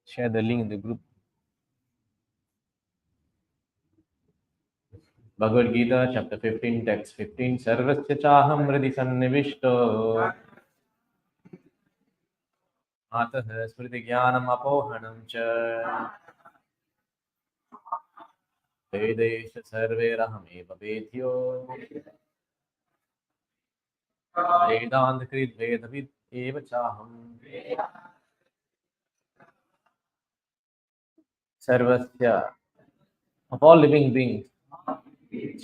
Share the link in the group. Bhagavad Gita, chapter 15, text 15. Sarvasya chaham hridi sannivishto atah smriti jnanam apohanam cha vedesha sarverahameva vedhyo vedant krit vedavid eva chaham sarvasya, of all living beings,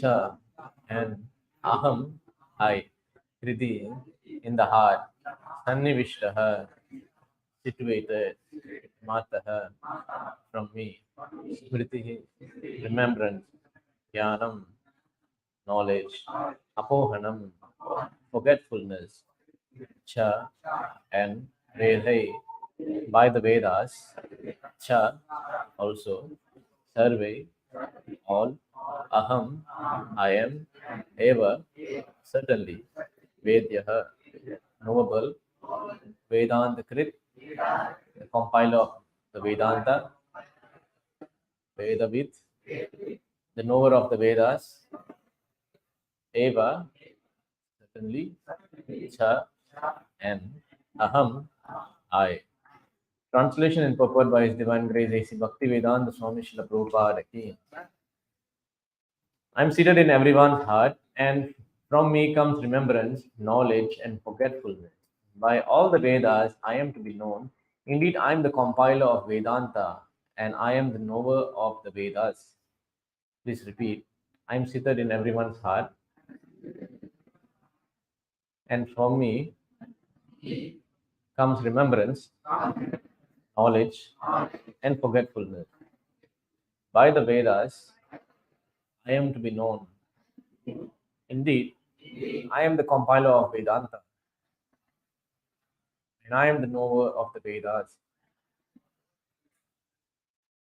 cha, and aham, I, kriti, in the heart, sannivishtaha, situated, mataha, from me, smriti, remembrance, jnanam, knowledge, apohanam, forgetfulness, cha, and vedai, by the Vedas, cha, also, sarve, all, aham, I am, eva, certainly, vedyaha, knowable, Vedanta Krit, the compiler of the Vedanta, Vedavid, the knower of the Vedas, eva, certainly, cha, and aham, I. Translation and purport by His Divine Grace A.C. Bhaktivedanta Swami Srila Prabhupada Ki. I am seated in everyone's heart, and from me comes remembrance, knowledge, and forgetfulness. By all the Vedas, I am to be known. Indeed, I am the compiler of Vedanta, and I am the knower of the Vedas. Please repeat. I am seated in everyone's heart, and from me comes remembrance, knowledge, and forgetfulness. By the Vedas, I am to be known. Indeed, I am the compiler of Vedanta, and I am the knower of the Vedas.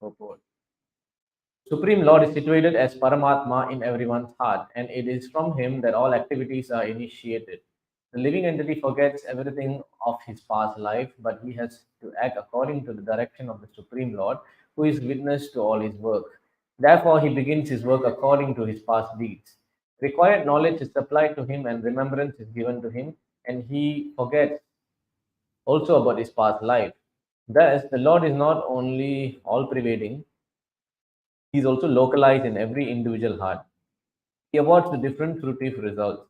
Purport. Supreme Lord is situated as Paramatma in everyone's heart, and it is from him that all activities are initiated. The living entity forgets everything of his past life, but he has to act according to the direction of the Supreme Lord, who is witness to all his work. Therefore, he begins his work according to his past deeds. Required knowledge is supplied to him, and remembrance is given to him, and he forgets also about his past life. Thus, the Lord is not only all pervading, he is also localized in every individual heart. He awards the different fruitive results.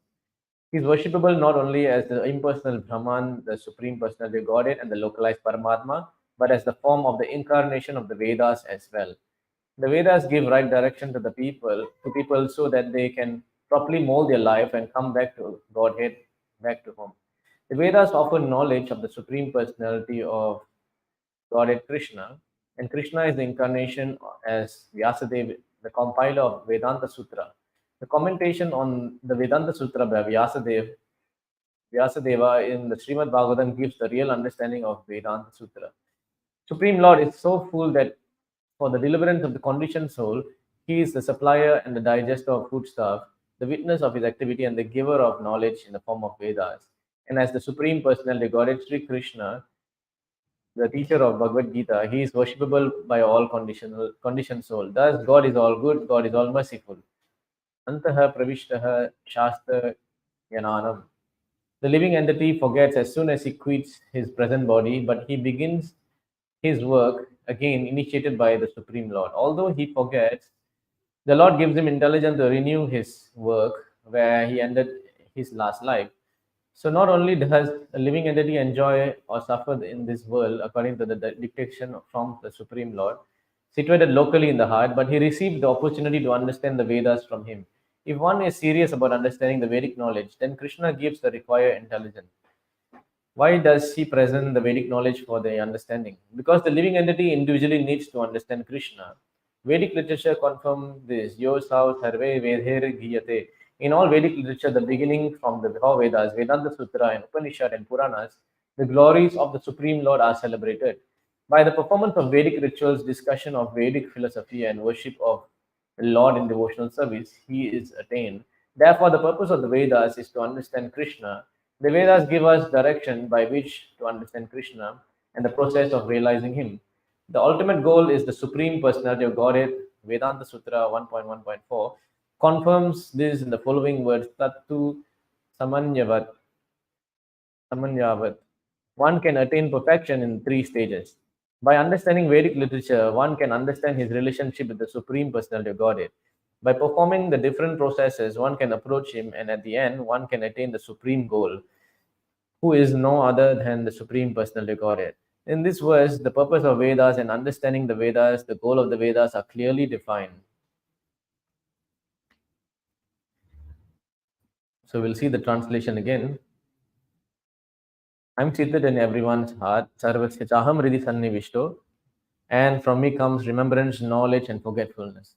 He is worshipable not only as the impersonal Brahman, the Supreme Personality of Godhead, and the localized Paramatma, but as the form of the incarnation of the Vedas as well. The Vedas give right direction to people so that they can properly mold their life and come back to Godhead, back to home. The Vedas offer knowledge of the Supreme Personality of Godhead Krishna, and Krishna is the incarnation as Vyasadeva, the compiler of Vedanta Sutra. The commentation on the Vedanta Sutra by Vyasadeva in the Srimad Bhagavatam gives the real understanding of Vedanta Sutra. Supreme Lord is so full that for the deliverance of the conditioned soul, he is the supplier and the digester of foodstuff, the witness of his activity, and the giver of knowledge in the form of Vedas. And as the Supreme Personality, Godhead Sri Krishna, the teacher of Bhagavad Gita, he is worshipable by all conditioned soul. Thus, God is all good, God is all merciful. Antaha pravishtaha shastra yananam. The living entity forgets as soon as he quits his present body, but he begins his work again initiated by the Supreme Lord. Although he forgets, the Lord gives him intelligence to renew his work where he ended his last life. So not only does a living entity enjoy or suffer in this world according to the dictation from the Supreme Lord, situated locally in the heart, but he receives the opportunity to understand the Vedas from him. If one is serious about understanding the Vedic knowledge, then Krishna gives the required intelligence. Why does he present the Vedic knowledge for the understanding? Because the living entity individually needs to understand Krishna. Vedic literature confirms this. Yosau sarve vedher giyate. In all Vedic literature, the beginning from the Vedas, Vedanta Sutra, and Upanishad and Puranas, the glories of the Supreme Lord are celebrated. By the performance of Vedic rituals, discussion of Vedic philosophy, and worship of the Lord in devotional service, he is attained. Therefore, the purpose of the Vedas is to understand Krishna. The Vedas give us direction by which to understand Krishna and the process of realizing him. The ultimate goal is the Supreme Personality of Godhead. Vedanta Sutra 1.1.4 confirms this in the following words: Tattu Samanyavat. Samanyavat. One can attain perfection in 3 stages. By understanding Vedic literature, one can understand his relationship with the Supreme Personality of Godhead. By performing the different processes, one can approach him, and at the end, one can attain the supreme goal, who is no other than the Supreme Personality of Godhead. In this verse, the purpose of Vedas and understanding the Vedas, the goal of the Vedas are clearly defined. So we'll see the translation again. I'm seated in everyone's heart, sarvasya chaham hridi sannivishto, and from me comes remembrance, knowledge, and forgetfulness.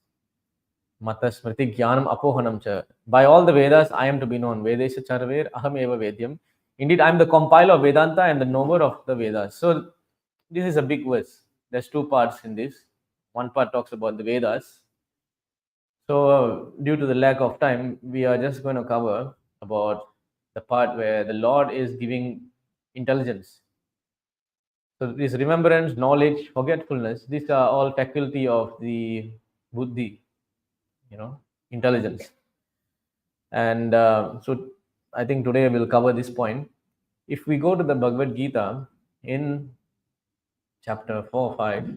Mata smriti jnanam apohanam cha. By all the Vedas, I am to be known. Vedesha charver aham eva vedyam. Indeed, I am the compiler of Vedanta and the knower of the Vedas. So this is a big verse. There's 2 parts in this. One part talks about the Vedas. So due to the lack of time, we are just going to cover about the part where the Lord is giving intelligence. So this remembrance, knowledge, forgetfulness, these are all faculty of the buddhi, intelligence. And so I think today we'll cover this point. If we go to the Bhagavad Gita in chapter 4, 5,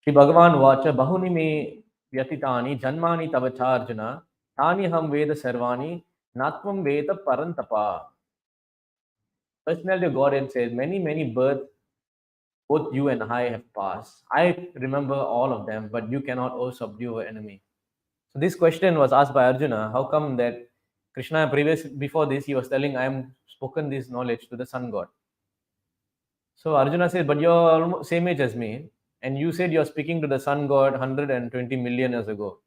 Shri Bhagavan Vacha Bahuni me Vyatitani Janmani Tavacharjana Tani Ham Veda Sarvani Natvam Veda Parantapa. Personality of Godhead says, many births both you and I have passed. I remember all of them, but you cannot oh subdue our enemy. So this question was asked by Arjuna. How come that Krishna before this he was telling, I am spoken this knowledge to the sun god. So Arjuna says, but you're almost same age as me, and you said you're speaking to the sun god 120 million years ago.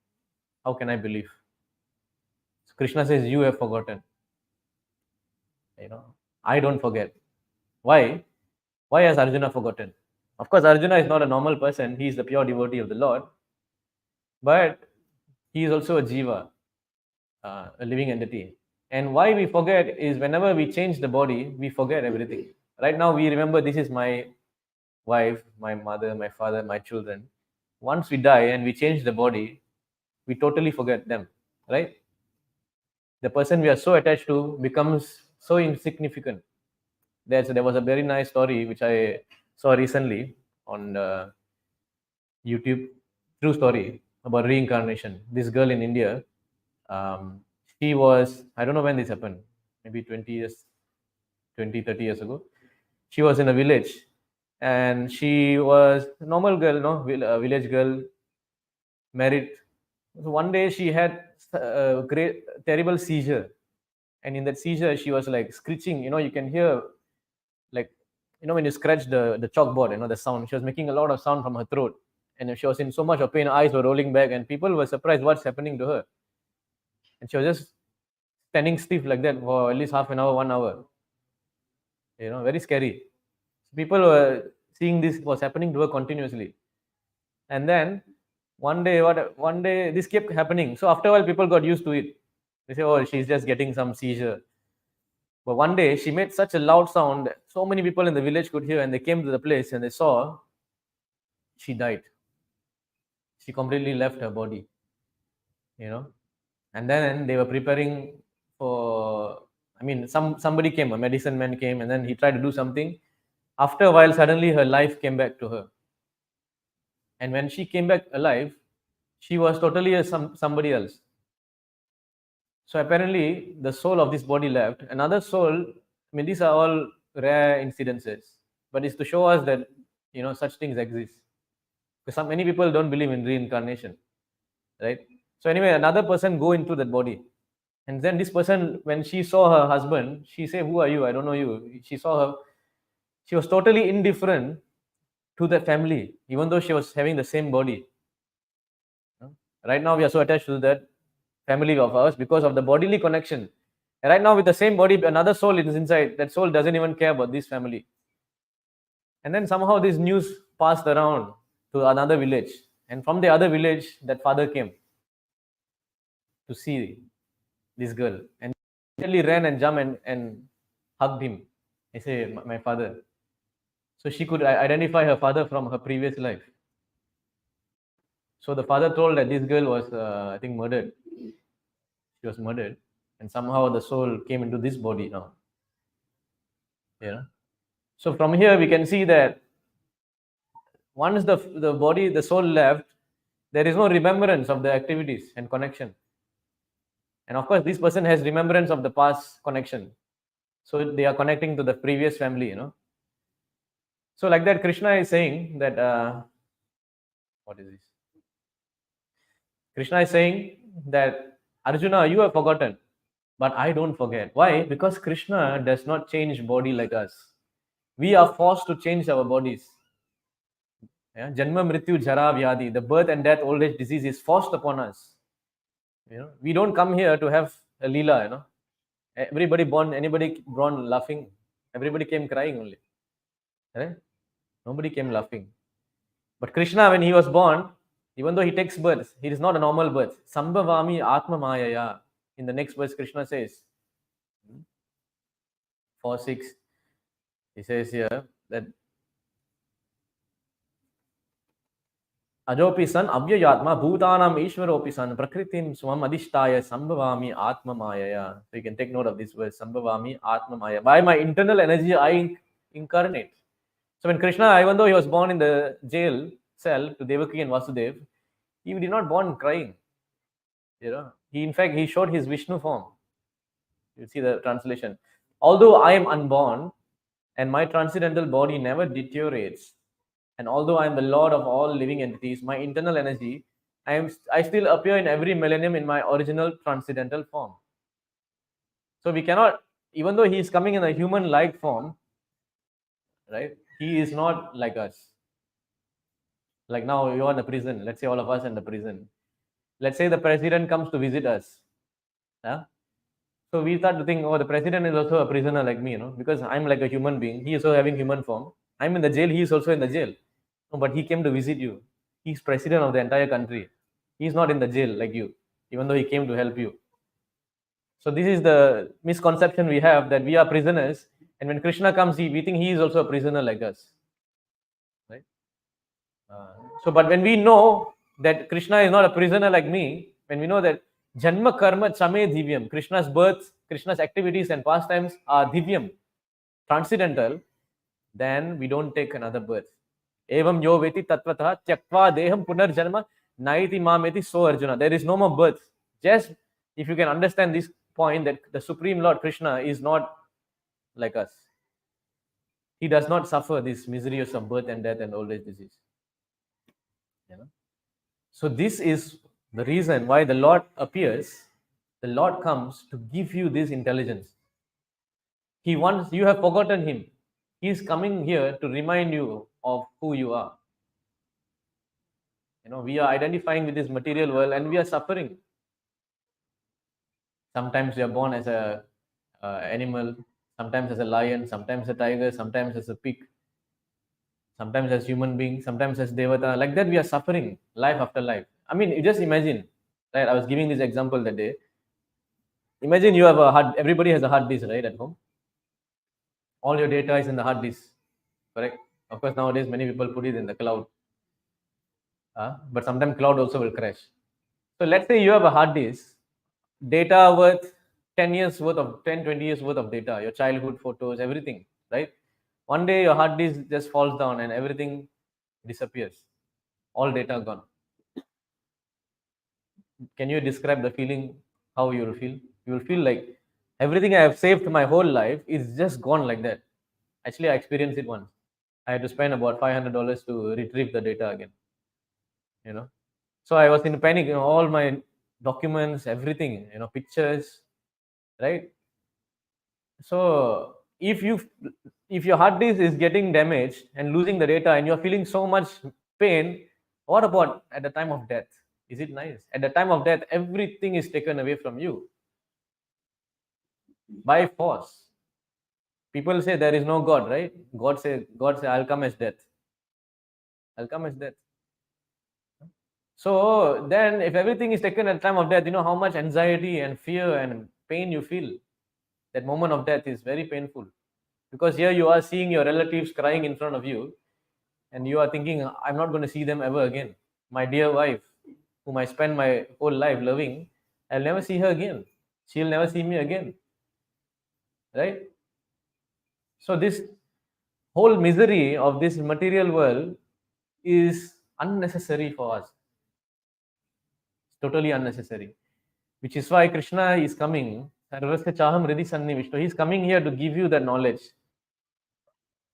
How can I believe? So Krishna says, you have forgotten. I don't forget. Why? Why has Arjuna forgotten? Of course, Arjuna is not a normal person. He is the pure devotee of the Lord. But he is also a jiva, a living entity. And why we forget is whenever we change the body, we forget everything. Right now, we remember this is my wife, my mother, my father, my children. Once we die and we change the body, we totally forget them, right? The person we are so attached to becomes so insignificant. There was a very nice story which I saw recently on YouTube, true story about reincarnation. This girl in India, she was, I don't know when this happened, maybe 20, 30 years ago. She was in a village and she was a normal girl, a village girl, married. So one day she had a terrible seizure. And in that seizure, she was like screeching, you can hear like, when you scratch the chalkboard, the sound. She was making a lot of sound from her throat. And she was in so much of pain, her eyes were rolling back, and people were surprised what's happening to her. And she was just standing stiff like that for at least half an hour, 1 hour. Very scary. People were seeing this was happening to her continuously. And then one day this kept happening. So after a while, people got used to it. They say, oh, she's just getting some seizure. But one day she made such a loud sound that so many people in the village could hear, and they came to the place and they saw she died. She completely left her body, and then they were preparing for, somebody came, a medicine man came, and then he tried to do something. After a while, suddenly her life came back to her. And when she came back alive, she was totally somebody else. So apparently the soul of this body left. Another soul, these are all rare incidences, but it's to show us that, such things exist. Because many people don't believe in reincarnation, right? So anyway, another person go into that body. And then this person, when she saw her husband, she said, who are you? I don't know you. She saw her. She was totally indifferent to the family, even though she was having the same body. Right now, we are so attached to that family of ours because of the bodily connection. And right now, with the same body, another soul is inside. That soul doesn't even care about this family. And then somehow this news passed around to another village. And from the other village, that father came to see this girl, and immediately ran and jumped and hugged him. I say, my father. So she could identify her father from her previous life. So the father told that this girl was, I think, murdered. She was murdered, and somehow the soul came into this body now. Yeah. So from here we can see that once the body, the soul left, there is no remembrance of the activities and connection. And of course, this person has remembrance of the past connection. So they are connecting to the previous family, So like that, Krishna is saying that, what is this? Krishna is saying that, Arjuna, you have forgotten, but I don't forget. Why? Because Krishna does not change body like us. We are forced to change our bodies. Yeah? Janma, Mrityu, Jara, Vyadi, the birth and death, old age, disease is forced upon us. We don't come here to have a leela, Everybody born, anybody born laughing, everybody came crying only. Right? Nobody came laughing. But Krishna, when he was born, even though he takes birth, he is not a normal birth. Sambhavami Atma Mayaya. In the next verse, Krishna says, 4:6, he says here that Ajopi san avyayatma bhutanam ishvaropi san prakritim swam adhishtaya sambhavami Atma Mayaya. So you can take note of this verse, Sambhavami Atma Maya. By my internal energy, I incarnate. So when Krishna, even though he was born in the jail cell to Devaki and Vasudev, he did not born crying. He in fact he showed his Vishnu form. You see the translation. Although I am unborn and my transcendental body never deteriorates, and although I am the Lord of all living entities, my internal energy, I still appear in every millennium in my original transcendental form. So we cannot, even though he is coming in a human-like form, right? He is not like us. Like now you are in a prison. Let's say all of us in the prison. Let's say the president comes to visit us. Yeah? So we start to think, oh, the president is also a prisoner like me, because I'm like a human being. He is also having human form. I'm in the jail. He is also in the jail. No, but he came to visit you. He's president of the entire country. He's not in the jail like you, even though he came to help you. So this is the misconception we have, that we are prisoners. And when Krishna comes, we think he is also a prisoner like us. Right? But when we know that Krishna is not a prisoner like me, when we know that Janma Karma Chame Divyam, Krishna's birth, Krishna's activities and pastimes are Divyam, transcendental, then we don't take another birth. Evam yo veti tatvataha tyaktva deham punarjanma naiti mameti so Arjuna. There is no more birth. Just if you can understand this point, that the Supreme Lord Krishna is not like us. He does not suffer this miseries of birth and death and old age disease. So this is the reason why the Lord appears. The Lord comes to give you this intelligence. He wants, you have forgotten him. He is coming here to remind you of who you are. We are identifying with this material world and we are suffering. Sometimes we are born as a animal, sometimes as a lion, sometimes a tiger, sometimes as a pig, sometimes as human being, sometimes as devata. Like that we are suffering life after life. I mean, you just imagine, right? I was giving this example that day. Imagine you have a hard, everybody has a hard disk, right, at home. All your data is in the hard disk, correct? Of course, nowadays many people put it in the cloud. But sometimes cloud also will crash. So let's say you have a hard disk, data worth 10 years worth of 10, 20 years worth of data, your childhood photos, everything, right? One day your hard disk just falls down and everything disappears. All data gone. Can you describe the feeling, how you will feel? You will feel like everything I have saved my whole life is just gone like that. Actually, I experienced it once. I had to spend about $500 to retrieve the data again. So I was in panic. All my documents, everything, pictures, right? So if your hard disk is getting damaged and losing the data, and you're feeling so much pain, what about at the time of death? Is it nice? At the time of death, everything is taken away from you by force. People say there is no God, right? God say, I'll come as death. I'll come as death. So then, if everything is taken at the time of death, you know how much anxiety and fear and pain you feel. That moment of death is very painful, because here you are seeing your relatives crying in front of you, and you are thinking, I'm not going to see them ever again. My dear wife, whom I spent my whole life loving, I'll never see her again. She'll never see me again. Right? So, this whole misery of this material world is unnecessary for us. Totally unnecessary. Which is why Krishna is coming. He's coming here to give you the knowledge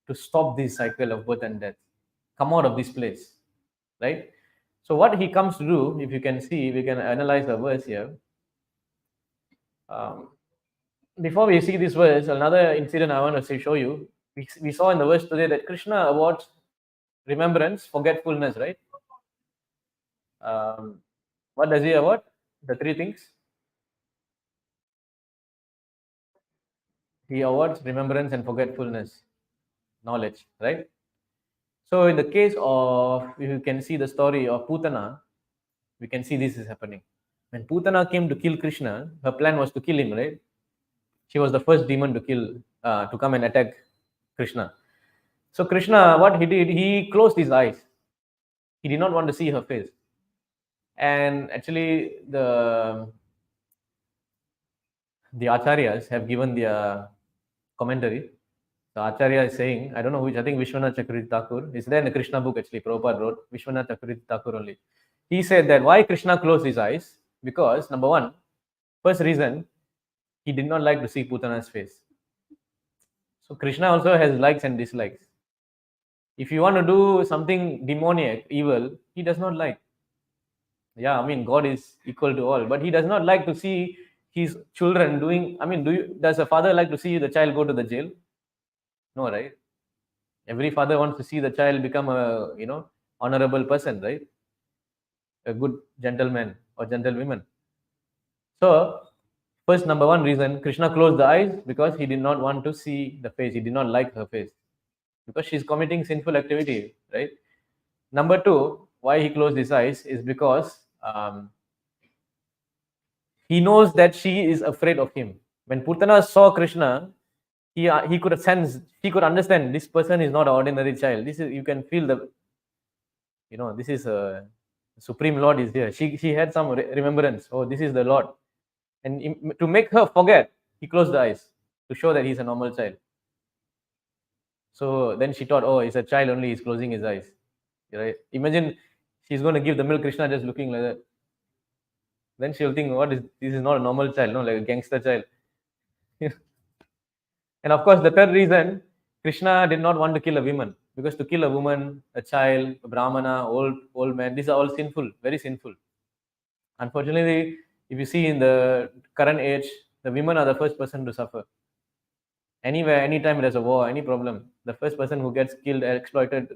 to stop this cycle of birth and death. Come out of this place. Right? So, what he comes to do, if you can see, we can analyze the verse here. Before we see this verse, another incident I want to show you. We saw in the verse today that Krishna awards remembrance, forgetfulness, right? What does he award? The three things. He awards remembrance and forgetfulness, knowledge, right? So in the case of, if you can see the story of Putana, we can see this is happening. When Putana came to kill Krishna, her plan was to kill him, right? She was the first demon to come and attack Krishna. So Krishna, what he did, he closed his eyes. He did not want to see her face. And actually, the acharyas have given their commentary. The acharya is saying, I don't know which, I think Vishwanath Chakravarti Thakur, is there in the Krishna book actually, Prabhupada wrote, Vishwanath Chakravarti Thakur only. He said that why Krishna closed his eyes? Because, number one, first reason, he did not like to see Putana's face. So Krishna also has likes and dislikes. If you want to do something demoniac, evil, he does not like. Yeah, I mean, God is equal to all, but he does not like to see his children doing, I mean, does a father like to see the child go to the jail? No, right? Every father wants to see the child become a, honorable person, right? A good gentleman or gentlewoman. So, first, number one reason, Krishna closed the eyes because he did not want to see the face. He did not like her face because she's committing sinful activity, right? Number two, why he closed his eyes is because he knows that she is afraid of him. When Putana saw Krishna, he could sense, he could understand this person is not an ordinary child. This is, you can feel this is a Supreme Lord is here. She had some remembrance. Oh, this is the Lord. And to make her forget, he closed the eyes to show that he's a normal child. So then she thought, oh, he's a child only, he's closing his eyes. Right? Imagine she's going to give the milk, Krishna just looking like that. Then she'll think, this is not a normal child, no, like a gangster child. And of course, the third reason, Krishna did not want to kill a woman, because to kill a woman, a child, a brahmana, old man, these are all sinful, very sinful. Unfortunately, if you see in the current age, the women are the first person to suffer. Anywhere, anytime there's a war, any problem, the first person who gets killed, exploited,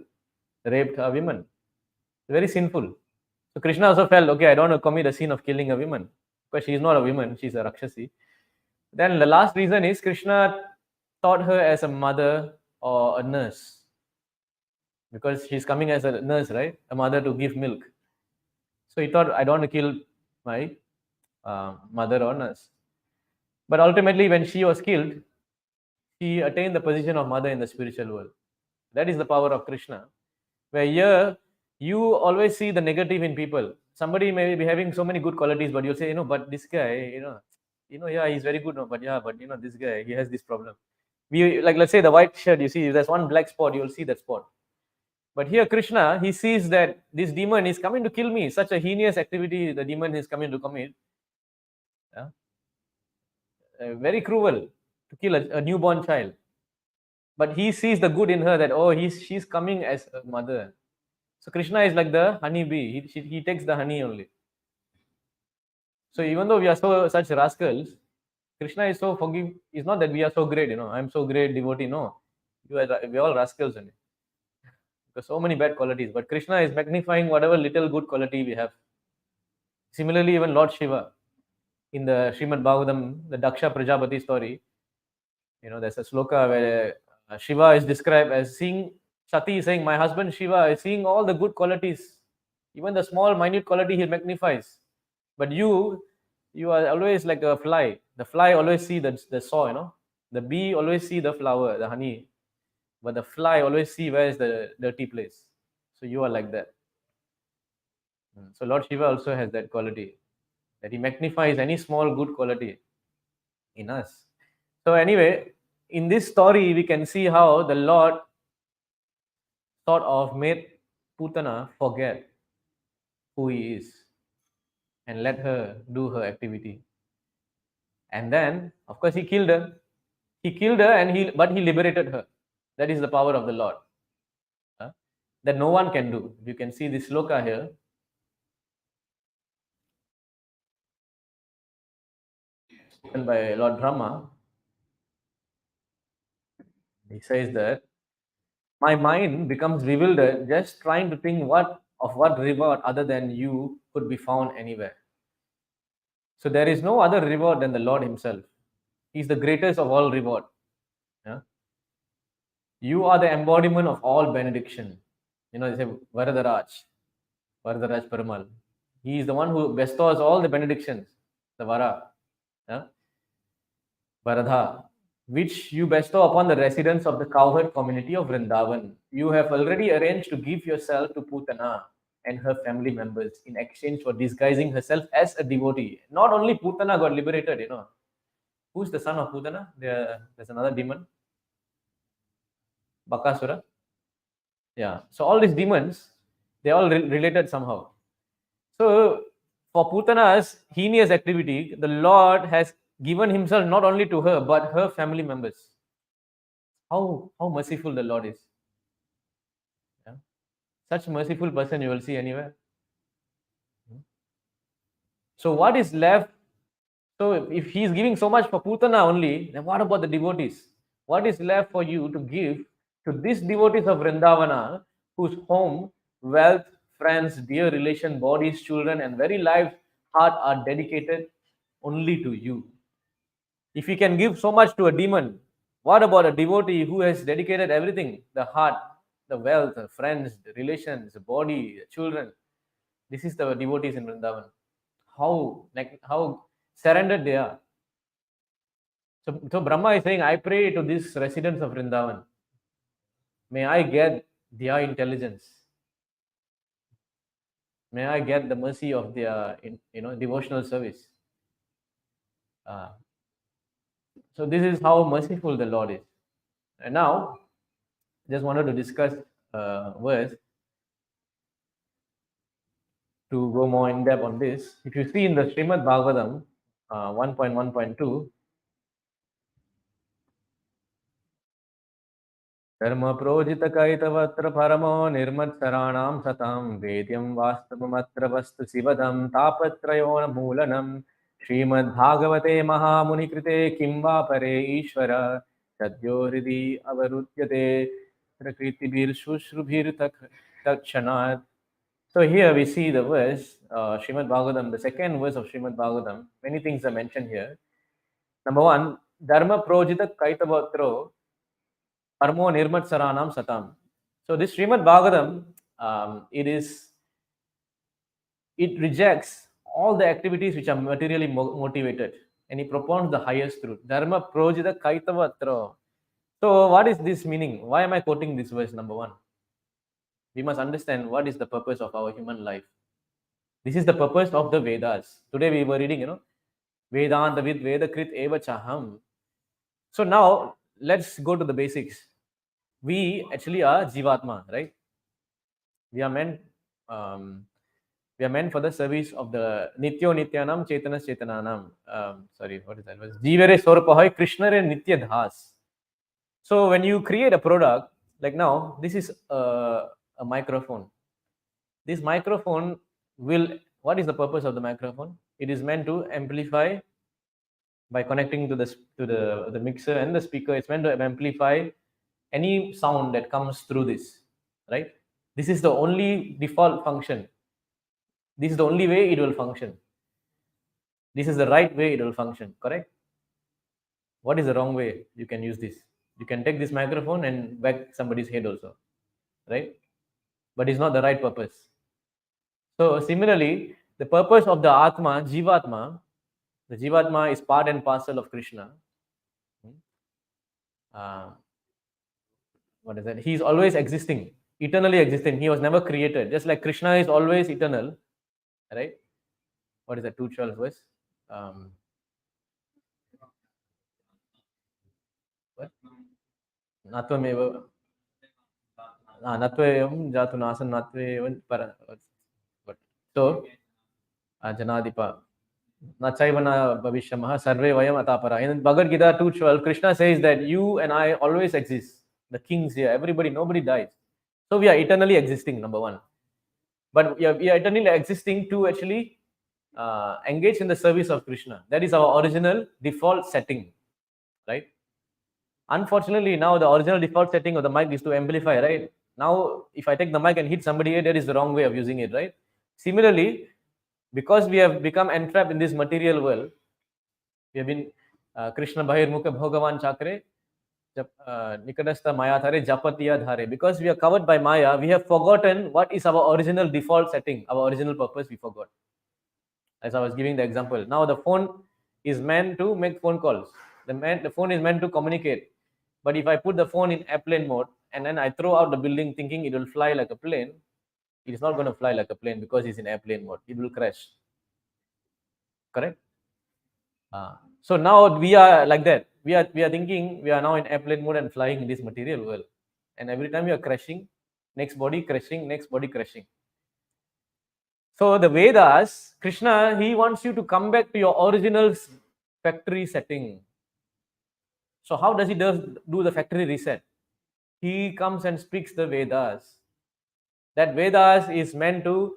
raped are women. Very sinful. So Krishna also felt, okay, I don't want to commit a sin of killing a woman, because she's not a woman, she's a Rakshasi. Then the last reason is Krishna taught her as a mother or a nurse, because she's coming as a nurse, right? A mother to give milk. So he thought, I don't want to kill my mother or nurse. But ultimately, when she was killed, she attained the position of mother in the spiritual world. That is the power of Krishna. Where here, you always see the negative in people. Somebody may be having so many good qualities, but you'll say, but this guy, yeah, he's very good, but this guy, he has this problem. Let's say the white shirt, you see, if there's one black spot, you'll see that spot. But here, Krishna, he sees that this demon is coming to kill me. Such a heinous activity the demon is coming to commit. Yeah? Very cruel to kill a newborn child. But he sees the good in her, that, oh, she's coming as a mother. So Krishna is like the honey bee. He takes the honey only. So even though we are such rascals, Krishna is so forgiving. It's not that we are so great, I'm so great devotee. No, we're all rascals only. Because so many bad qualities. But Krishna is magnifying whatever little good quality we have. Similarly, even Lord Shiva, in the Srimad Bhagavatam, the Daksha Prajapati story, there's a sloka where Shiva is described as seeing, Sati is saying, my husband Shiva is seeing all the good qualities Even the small, minute quality he magnifies. But you are always like a fly. The fly always see the saw, The bee always see the flower, the honey. But the fly always see where is the dirty place. So you are like that. So Lord Shiva also has that quality, that he magnifies any small good quality in us. So anyway, in this story, we can see how the Lord sort of made Putana forget who he is and let her do her activity. And then, of course, he killed her. He killed her, but he liberated her. That is the power of the Lord. That no one can do. You can see this sloka here. Spoken by Lord Brahma. He says that my mind becomes bewildered just trying to think what reward other than you could be found anywhere. So there is no other reward than the Lord himself. He's the greatest of all reward. Yeah? You are the embodiment of all benediction. They say Varadaraj Perumal. He is the one who bestows all the benedictions, the Vara, yeah? Varadha, which you bestow upon the residents of the cowherd community of Vrindavan. You have already arranged to give yourself to Putana and her family members in exchange for disguising herself as a devotee. Not only Putana got liberated, Who's the son of Putana? There's another demon, Bakasura. Yeah. So all these demons, they all related somehow. So for Putana's heinous activity, the Lord has given himself not only to her, but her family members. How merciful the Lord is. Yeah? Such merciful person you will see anywhere. So what is left? So if he is giving so much for Putana only, then what about the devotees? What is left for you to give to these devotees of Vrindavana, whose home, wealth, friends, dear relation, bodies, children, and very life, heart are dedicated only to you? If you can give so much to a demon, what about a devotee who has dedicated everything, the heart, the wealth, the friends, the relations, the body, the children? This is the devotees in Vrindavan. How surrendered they are. So Brahma is saying, I pray to these residents of Vrindavan. May I get their intelligence. May I get the mercy of their devotional service. So this is how merciful the Lord is. And now, just wanted to discuss verse to go more in depth on this. If you see in the Srimad Bhagavatam 1.1.2, Dharma projita kaitavatra paramo nirmatsaraణam satam vedyam vastavamatra vastu sivadam tapatrayona moolanam Srimad Bhagavate Mahamuni Krite Kimva Pare Ishvara Sadyo Hridi Avarutyate Prakriti Shushruphir Takshanat. So here we see the verse, Srimad Bhagavatam, the second verse of Srimad Bhagavatam. Many things are mentioned here. Number one, Dharma Projita Kaitavatro Parmo Nirmat Saranam Satam. So this Srimad Bhagavatam, it rejects all the activities which are materially motivated, and he propounds the highest truth. Dharma Projita Kaitavatra. So what is this meaning? Why am I quoting this verse? Number one, we must understand what is the purpose of our human life. This is the purpose of the Vedas. Today we were reading, Vedanta vid Vedakrit eva chaham. So now let's go to the basics. We actually are Jivatma, right? We are meant for the service of the Nityo Nityanam Chetanas Chetananam. Sorry, what is that? Jivere Swarpahoy Krishna re Nitya Das. So when you create a product, like now, this is a microphone. This microphone what is the purpose of the microphone? It is meant to amplify by connecting to the mixer and the speaker. It's meant to amplify any sound that comes through this, right? This is the only default function. This is the only way it will function. This is the right way it will function, correct? What is the wrong way you can use this? You can take this microphone and whack somebody's head also, right? But it's not the right purpose. So similarly, the purpose of the Atma, Jivatma, the Jivatma is part and parcel of Krishna. Uh, what is that? He is always existing, eternally existing. He was never created. Just like Krishna is always eternal, right? What is that? 2:12 verse. What? Natvam natvam jatu nasan natvam para. What? So, Janadipa. Nachaivana bhavishyamah sarve vayam atapara. In Bhagavad Gita 2:12, Krishna says that you and I always exist. The kings here, everybody, nobody dies. So we are eternally existing, number one. But we are eternally existing to actually engage in the service of Krishna. That is our original default setting, right? Unfortunately, now the original default setting of the mic is to amplify, right? Now, if I take the mic and hit somebody, that is the wrong way of using it, right? Similarly, because we have become entrapped in this material world, we have been Krishna Bahir Mukha Bhagavan Chakre, Nikadastha Maya Thare, Japatiya Dhare. Because we are covered by Maya, we have forgotten what is our original default setting, our original purpose, we forgot. As I was giving the example. Now the phone is meant to make phone calls. The phone is meant to communicate. But if I put the phone in airplane mode and then I throw out the building thinking it will fly like a plane, it is not going to fly like a plane because it's in airplane mode. It will crash. Correct? So now we are like that. We are thinking we are now in airplane mode and flying in this material world. And every time we are crashing, next body crashing, next body crashing. So the Vedas, Krishna, he wants you to come back to your original factory setting. So how does he do the factory reset? He comes and speaks the Vedas. That Vedas is meant to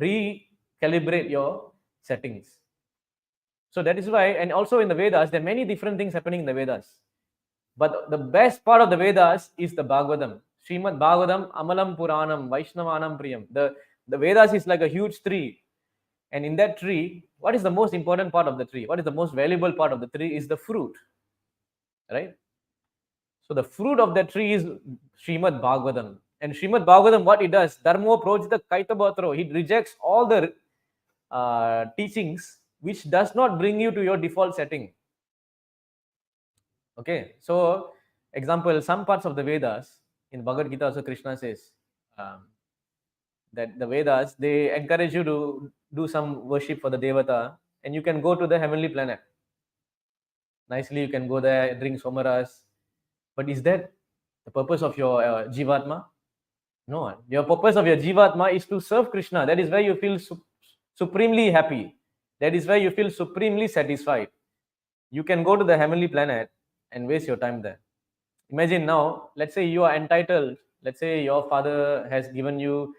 recalibrate your settings. So that is why, and also in the Vedas, there are many different things happening in the Vedas. But the best part of the Vedas is the Bhagavatam. Srimad Bhagavatam, Amalam Puranam, Vaishnavanam Priyam. The Vedas is like a huge tree. And in that tree, what is the most important part of the tree? What is the most valuable part of the tree is the fruit. Right? So the fruit of that tree is Srimad Bhagavatam. And Srimad Bhagavatam, what it does, Dharmo Projita Kaitabatro, it rejects all the teachings which does not bring you to your default setting. Okay, so example, some parts of the Vedas, in Bhagavad Gita also Krishna says that the Vedas, they encourage you to do some worship for the Devata and you can go to the heavenly planet. Nicely, you can go there, drink somaras. But is that the purpose of your Jivatma? No, your purpose of your Jivatma is to serve Krishna. That is where you feel supremely happy. That is where you feel supremely satisfied. You can go to the heavenly planet and waste your time there. Imagine now, let's say you are entitled, let's say your father has given you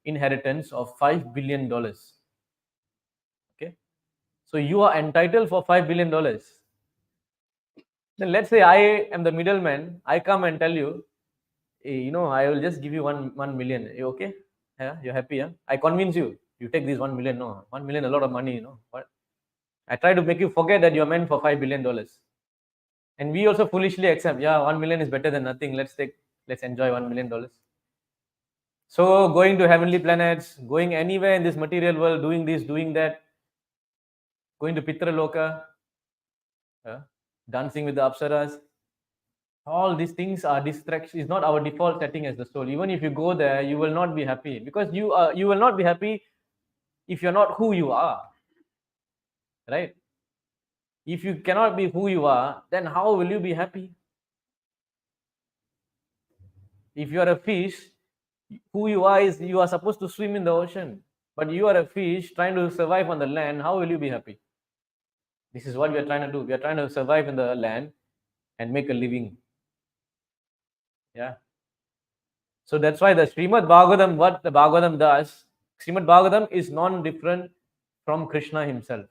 inheritance of $5 billion. Okay, so you are entitled for $5 billion. Then let's say I am the middleman. I come and tell you, hey, I will just give you 1 million. You okay? Yeah, you're happy? Yeah? I convince you. You take this 1 million. No, 1 million, a lot of money. What? I try to make you forget that you're meant for $5 billion. And we also foolishly accept, yeah, 1 million is better than nothing. Let's enjoy $1 million. So going to heavenly planets, going anywhere in this material world, doing this, doing that, going to Pitraloka, dancing with the Apsaras, all these things are distractions. Is not our default setting as the soul. Even if you go there, you will not be happy because you will not be happy if you're not who you are, right? If you cannot be who you are, then how will you be happy? If you are a fish, who you are is you are supposed to swim in the ocean, but you are a fish trying to survive on the land. How will you be happy? This is what we are trying to do. We are trying to survive in the land and make a living. Yeah. So that's why the Srimad Bhagavatam, what the Bhagavatam does, Srimad Bhagavatam is non-different from Krishna himself.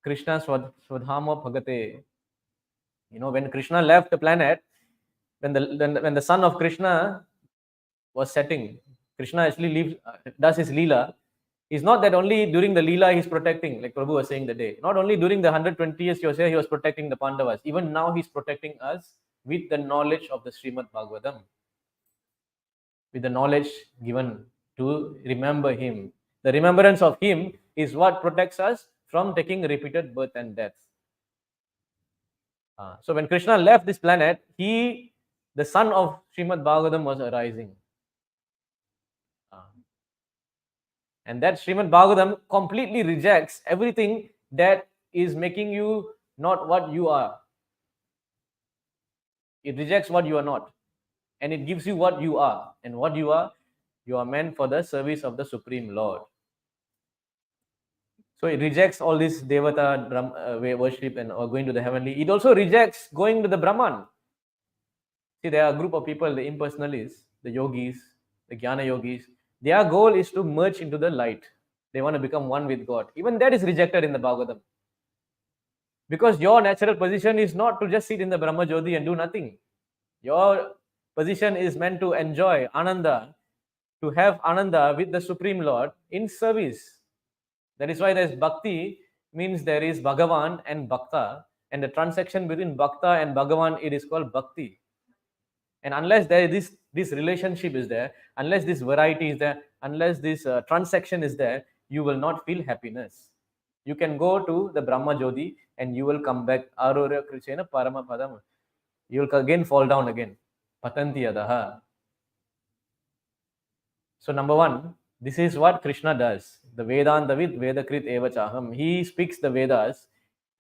Krishna Swadhama Bhagate. When Krishna left the planet, when the sun of Krishna was setting, Krishna actually does his Leela. It's not that only during the Leela he's protecting, like Prabhu was saying the day. Not only during the 120 years he was here, he was protecting the Pandavas. Even now he's protecting us with the knowledge of the Srimad Bhagavatam. With the knowledge given to remember him. The remembrance of him is what protects us from taking repeated birth and death. So when Krishna left this planet, the son of Srimad Bhagavatam was arising. And that Srimad Bhagavatam completely rejects everything that is making you not what you are. It rejects what you are not. And it gives you what you are. And what you are meant for the service of the Supreme Lord. So it rejects all this Devata worship and or going to the heavenly. It also rejects going to the Brahman. See, there are a group of people, the impersonalists, the yogis, the Jnana yogis. Their goal is to merge into the light. They want to become one with God. Even that is rejected in the Bhagavatam. Because your natural position is not to just sit in the Brahma Jyoti and do nothing. Your position is meant to enjoy Ananda, to have Ananda with the Supreme Lord in service. That is why there is Bhakti, means there is Bhagavan and Bhakta. And the transaction between Bhakta and Bhagavan, it is called Bhakti. And unless there is this relationship is there, unless this variety is there, unless this transaction is there, you will not feel happiness. You can go to the Brahma Jyoti and you will come back. Arorya Krishna Parama Padam. You will again fall down again. Patanti Adaha. So number one, this is what Krishna does. The Vedanta with Vedakrit Eva Chaham. He speaks the Vedas,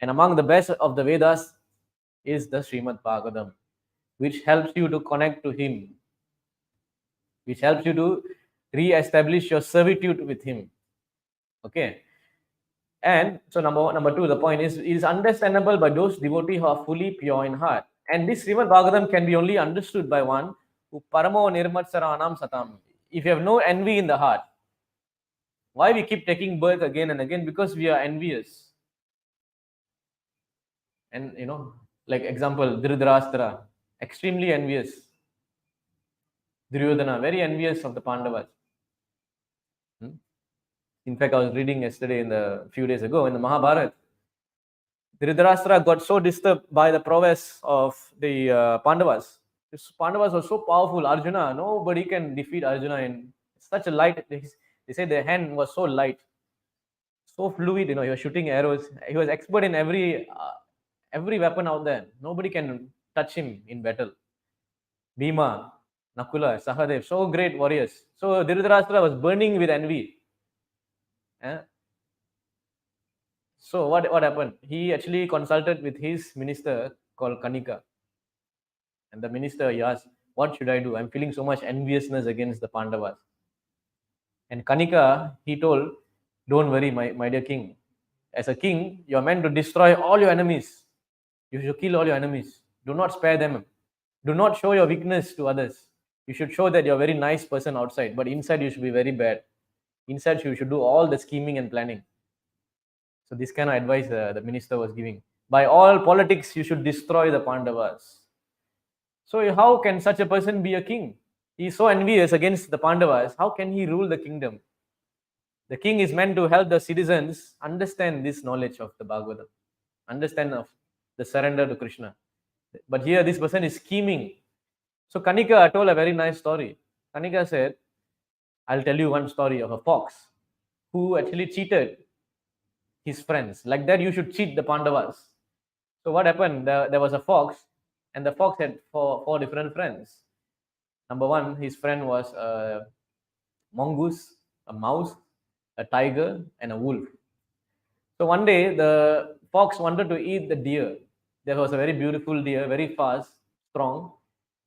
and among the best of the Vedas is the Srimad Bhagavatam, which helps you to connect to him, which helps you to re-establish your servitude with him. Okay. And so number two, the point is, it is understandable by those devotees who are fully pure in heart. And this Srimad Bhagavatam can be only understood by one who paramo nirmatsaranam satam. If you have no envy in the heart, why we keep taking birth again and again? Because we are envious. And like example, Dhritarashtra, extremely envious. Duryodhana, very envious of the Pandavas. In fact, I was reading yesterday a few days ago in the Mahabharata. Dhritarashtra got so disturbed by the prowess of the Pandavas. This Pandavas were so powerful. Arjuna, nobody can defeat Arjuna in such a light. They say their hand was so light, so fluid. He was shooting arrows. He was expert in every weapon out there. Nobody can touch him in battle. Bhima, Nakula, Sahadev, so great warriors. So Dhritarashtra was burning with envy. So what happened? He actually consulted with his minister called Kanika. And the minister, he asked, what should I do? I'm feeling so much enviousness against the Pandavas. And Kanika, he told, don't worry, my dear king. As a king, you're meant to destroy all your enemies. You should kill all your enemies. Do not spare them. Do not show your weakness to others. You should show that you're a very nice person outside, but inside you should be very bad. Inside you should do all the scheming and planning. So this kind of advice the minister was giving. By all politics, you should destroy the Pandavas. So how can such a person be a king? He is so envious against the Pandavas. How can he rule the kingdom? The king is meant to help the citizens understand this knowledge of the Bhagavatam, understand of the surrender to Krishna. But here this person is scheming. So Kanika told a very nice story. Kanika said, I'll tell you one story of a fox who actually cheated his friends. Like that, you should cheat the Pandavas. So what happened? There was a fox, and the fox had four different friends. Number one, his friend was a mongoose, a mouse, a tiger, and a wolf. So one day, the fox wanted to eat the deer. There was a very beautiful deer, very fast, strong.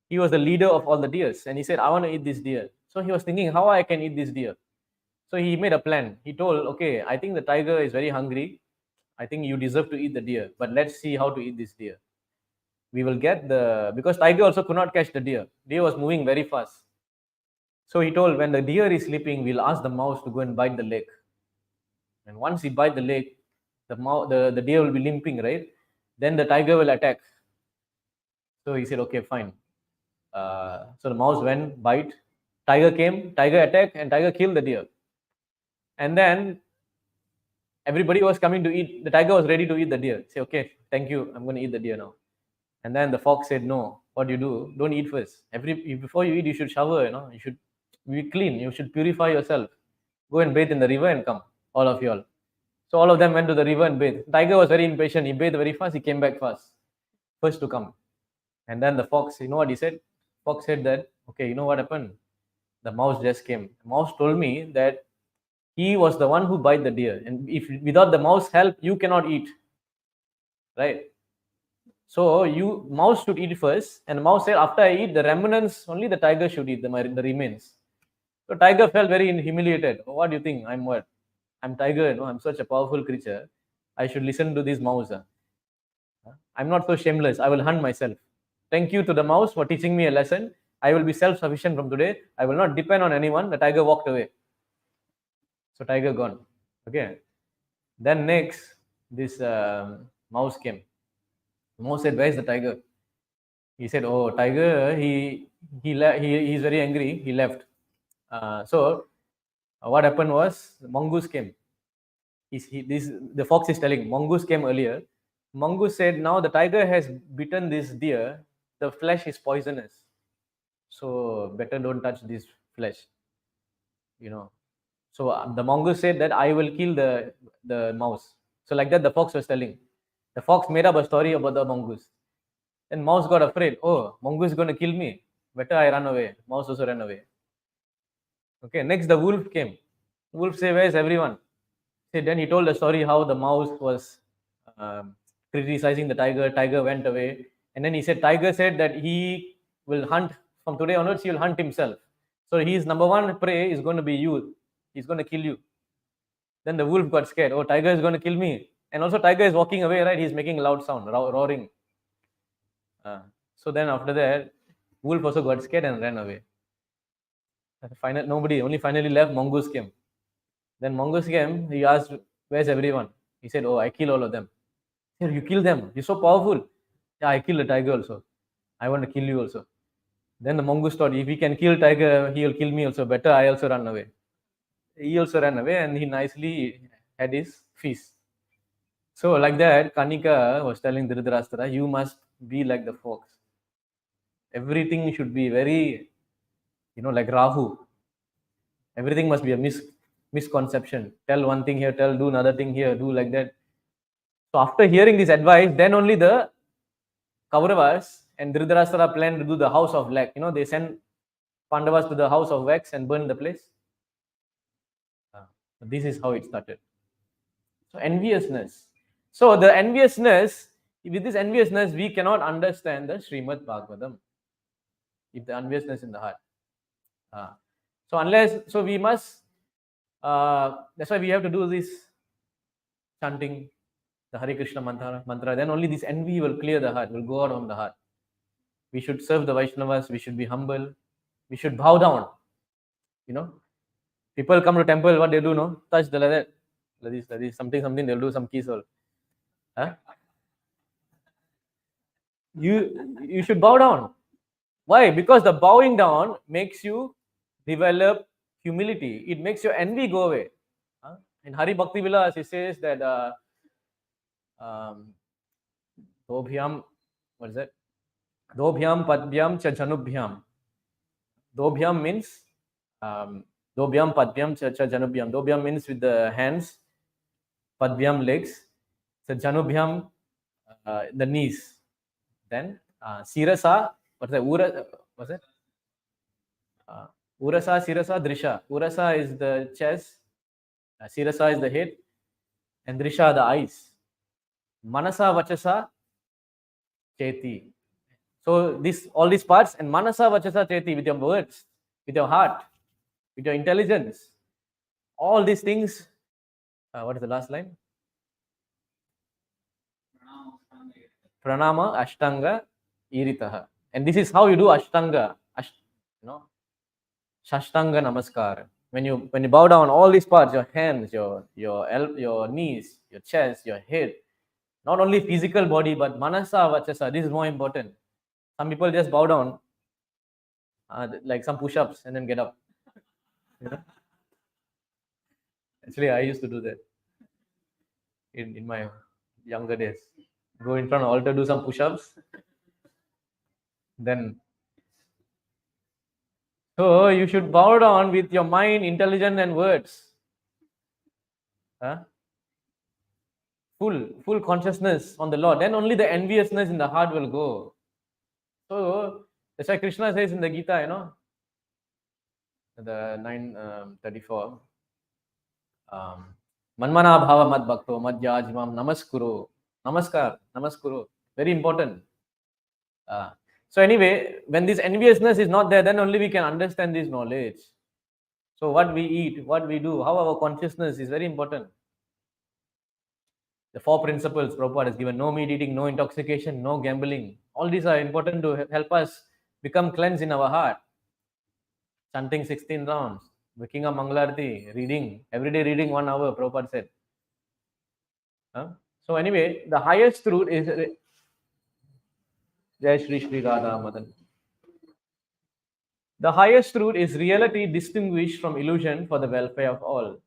He was the leader of all the deers, and he said, I want to eat this deer. So he was thinking, how I can eat this deer? So he made a plan. He told, okay, I think the tiger is very hungry. I think you deserve to eat the deer, but let's see how to eat this deer. We will get because tiger also could not catch the deer. Deer was moving very fast. So he told, when the deer is sleeping, we'll ask the mouse to go and bite the leg. And once he bite the leg, the deer will be limping, right? Then the tiger will attack. So he said, okay, fine. So the mouse went, bite. Tiger came, tiger attacked, and tiger killed the deer. And then everybody was coming to eat. The tiger was ready to eat the deer. Say, okay, thank you. I'm going to eat the deer now. And then the fox said, no, what do you do? Don't eat first. Before you eat, you should shower, you should be clean. You should purify yourself. Go and bathe in the river and come, all of you all. So all of them went to the river and bathed. Tiger was very impatient. He bathed very fast. He came back fast, first to come. And then the fox, you know what he said? Fox said that, okay, you know what happened? The mouse just came. The mouse told me that he was the one who bite the deer, and if without the mouse help, you cannot eat, right? So you mouse should eat first, and the mouse said, after I eat the remnants, only the tiger should eat the remains. So tiger felt very humiliated. Oh, what do you think? I'm what? I'm tiger. No, I'm such a powerful creature. I should listen to this mouse. I'm not so shameless. I will hunt myself. Thank you to the mouse for teaching me a lesson. I will be self-sufficient from today. I will not depend on anyone. The tiger walked away. So tiger gone. Okay. Then next, this mouse came. The mouse said, "Where is the tiger?" He said, "Oh, tiger. He's very angry. He left." So what happened was the mongoose came. The fox is telling mongoose came earlier. Mongoose said, "Now the tiger has bitten this deer. The flesh is poisonous. So better don't touch this flesh." You know. So the mongoose said that I will kill the mouse. So like that, the fox was telling. The fox made up a story about the mongoose. Then mouse got afraid. Oh, mongoose is going to kill me. Better I run away. Mouse also ran away. Okay, next the wolf came. Wolf said, "Where's everyone?" See, then he told the story how the mouse was criticizing the tiger. Tiger went away. And then he said, tiger said that he will hunt from today onwards, he will hunt himself. So his number one prey is going to be you. He's going to kill you. Then the wolf got scared. Oh, tiger is going to kill me. And also tiger is walking away, right? He's making a loud sound, roaring. So then after that, wolf also got scared and ran away. Only finally left, mongoose came. Then mongoose came, he asked, "Where's everyone?" He said, "Oh, I kill all of them." Here, you kill them? You're so powerful. Yeah, I killed a tiger also. I want to kill you also. Then the mongoose thought, if he can kill tiger, he'll kill me also. Better I also run away. He also ran away and he nicely had his feast. So like that, Kanika was telling Dhritarashtra, you must be like the fox. Everything should be very, like Rahu. Everything must be a misconception. Tell one thing here, do another thing here, do like that. So after hearing this advice, then only the Kauravas and Dhritarashtra planned to do the house of wax. They send Pandavas to the house of wax and burn the place. This is how it started. So enviousness. So the enviousness, with this enviousness, we cannot understand the Srimad Bhagavatam. If the enviousness in the heart. So we must, that's why we have to do this chanting, the Hare Krishna mantra. Then only this envy will clear the heart, will go out from the heart. We should serve the Vaishnavas, we should be humble, we should bow down. People come to temple, what they do, no? Touch the like this, something, they'll do some keys all. You should bow down. Why? Because the bowing down makes you develop humility. It makes your envy go away. In Hari Bhakti Vilas, he says that Dobhyam, what is that? Dobhyam Padbyam Cha Janubhyam. Dobhyam means Dobhyam Padbyam Cha Janubhyam. Dobhyam means with the hands, Padbyam legs, so Janubhyam the knees. Then Sirasa, what's that? What's that? Urasa, Sirasa, Drisha. Urasa is the chest, Sirasa is the head, and Drisha the eyes. Manasa, Vachasa, Cheti. So all these parts, and Manasa, Vachasa, Cheti, with your words, with your heart, with your intelligence, all these things. What is the last line? Pranama Ashtanga Iritaha. And this is how you do Ashtanga. Shashtanga Namaskar. When you bow down, all these parts, your hands, your knees, your chest, your head, not only physical body, but Manasa Vachasa. This is more important. Some people just bow down, like some push-ups, and then get up. Actually, I used to do that in my younger days. Go in front of the altar, do some push-ups, then So you should bow down with your mind, intelligence, and words. Huh? Full consciousness on the Lord. Then only the enviousness in the heart will go. So that's why Krishna says in the Gita, the 9:34, Manmana bhava mad bhakto madhyajimam namaskuro. Namaskuro. Very important. So anyway, when this enviousness is not there, then only we can understand this knowledge. So what we eat, what we do, how our consciousness is very important. The 4 principles Prabhupada has given: no meat eating, no intoxication, no gambling. All these are important to help us become cleansed in our heart. Chanting 16 rounds, waking up Mangalarti, reading, everyday reading 1 hour, Prabhupada said. So anyway, the highest truth is Jai Shri Shri Radha Madan. The highest truth is reality distinguished from illusion for the welfare of all.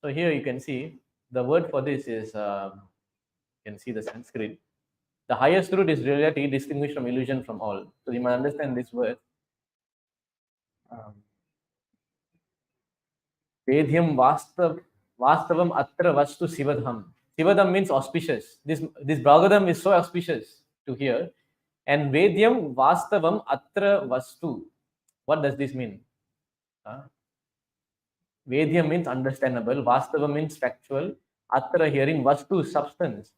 So here you can see the word for this is, you can see the Sanskrit. The highest truth is reality distinguished from illusion from all. So you must understand this word. Vedhyam vastavam atra vastu sivadham. Sivadham means auspicious. This Bhagavatam is so auspicious to hear. And Vedyam Vastavam Atra Vastu. What does this mean? Vedyam means understandable. Vastavam means factual. Atra hearing. Vastu substance.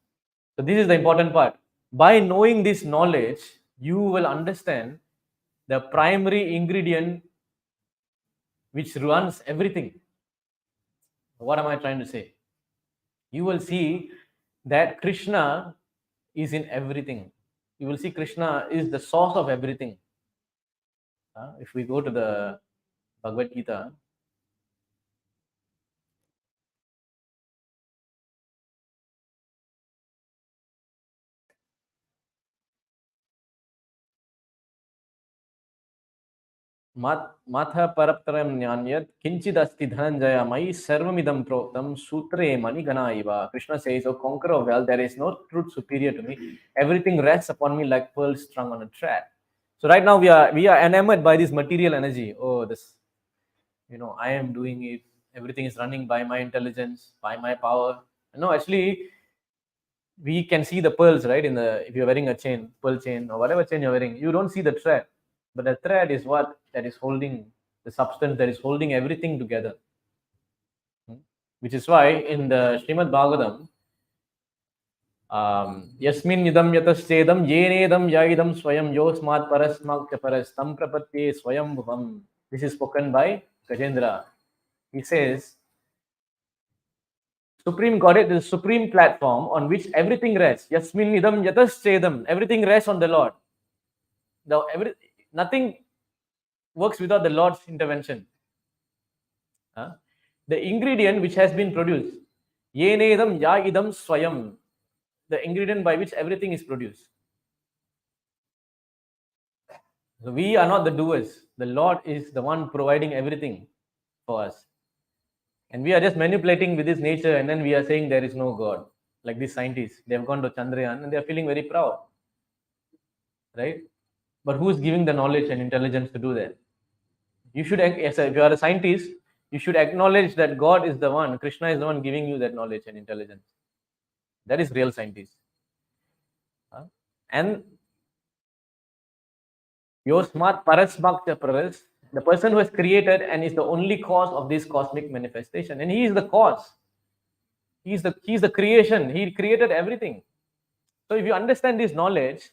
So this is the important part. By knowing this knowledge, you will understand the primary ingredient which runs everything. What am I trying to say? You will see that Krishna is in everything. You will see Krishna is the source of everything. If we go to the Bhagavad Gita, Matha paraptaram nyanyat kinchidasti dhananjaya mai sarvamidam proktam sutre manigana iva. Krishna says, O conqueror of wealth, there is no truth superior to me. Everything rests upon me like pearls strung on a thread. So right now we are enamored by this material energy. Oh, this, I am doing it. Everything is running by my intelligence, by my power. No, actually, we can see the pearls, right? If you're wearing a chain, pearl chain, or whatever chain you're wearing, you don't see the thread. But the thread is what that is holding the substance that is holding everything together. Which is why in the Srimad Bhagavatam, Yasmin idam yataschedam yenedam yaidam swayam yosmat parasmak parastam prapatye swayam bhuvam. This is spoken by Gajendra. He says, Supreme Godhead is the supreme platform on which everything rests. Yasmin idam yataschedam. Everything rests on the Lord. Nothing works without the Lord's intervention. The ingredient which has been produced, yenedam yaidam swayam, the ingredient by which everything is produced. So we are not the doers. The Lord is the one providing everything for us. And we are just manipulating with this nature, and then we are saying there is no God. Like these scientists, they have gone to Chandrayaan and they are feeling very proud. Right? But who is giving the knowledge and intelligence to do that? You should, if you are a scientist, you should acknowledge that God is the one, Krishna is the one giving you that knowledge and intelligence. That is real scientist. And Yosmat Parasmakta Paras, the person who has created and is the only cause of this cosmic manifestation. And he is the cause. He is the creation. He created everything. So if you understand this knowledge,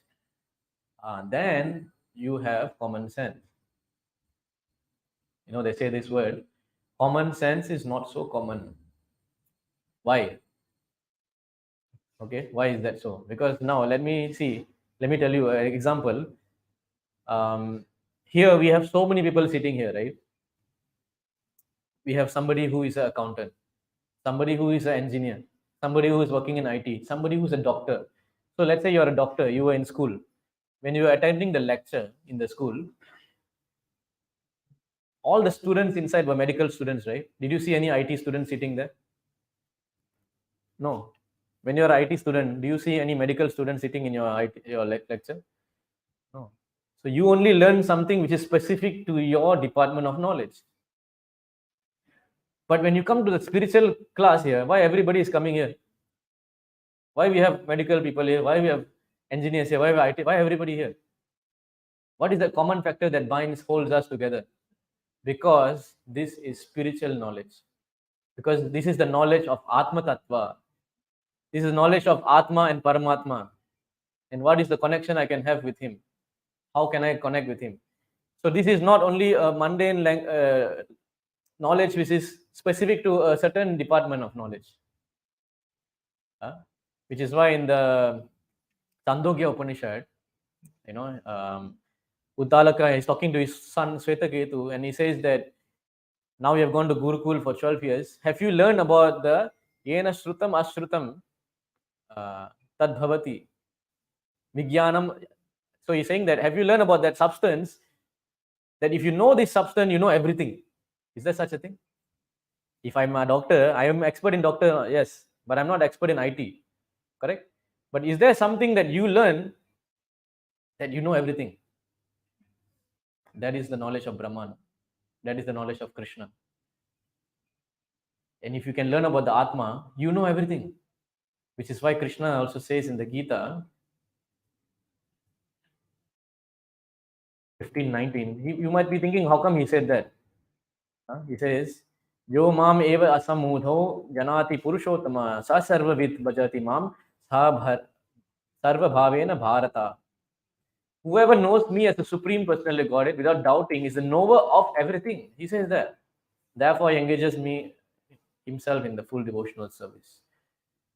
then you have common sense. They say this word, common sense is not so common. Why? Okay, why is that so? Because now let me tell you an example. Here we have so many people sitting here, right? We have somebody who is an accountant, somebody who is an engineer, somebody who is working in IT, somebody who's a doctor. So let's say you're a doctor, you were in school. When you were attending the lecture in the school, all the students inside were medical students, right? Did you see any IT students sitting there? No. When you're an IT student, do you see any medical students sitting in your lecture? No. So you only learn something which is specific to your department of knowledge. But when you come to the spiritual class here, why everybody is coming here? Why we have medical people here? Why we have engineers here? Why we have IT? Why everybody here? What is the common factor that binds, holds us together? Because this is spiritual knowledge. Because this is the knowledge of Atma Tattva. This is knowledge of Atma and Paramatma. And what is the connection I can have with him? How can I connect with him? So this is not only a mundane knowledge which is specific to a certain department of knowledge. Which is why in the Chandogya Upanishad, Uddalaka is talking to his son Swetaketu, and he says that now you have gone to Gurukul for 12 years. Have you learned about the Yena Shrutam Ashrutam Tadbhavati Vigyanam? So he's saying that, have you learned about that substance? That if you know this substance, you know everything. Is there such a thing? If I'm a doctor, I am expert in doctor, yes, but I'm not expert in IT, correct? But is there something that you learn that you know everything? That is the knowledge of Brahman. That is the knowledge of Krishna. And if you can learn about the Atma, you know everything. Which is why Krishna also says in the Gita 15:19, you might be thinking, how come he said that? He says, Yo mam eva asamudho janati purushottama sa sarvavit bhajati mam sa sarva bhavena bharata. Whoever knows me as the Supreme Personality of Godhead without doubting is the knower of everything. He says that. Therefore, he engages me himself in the full devotional service.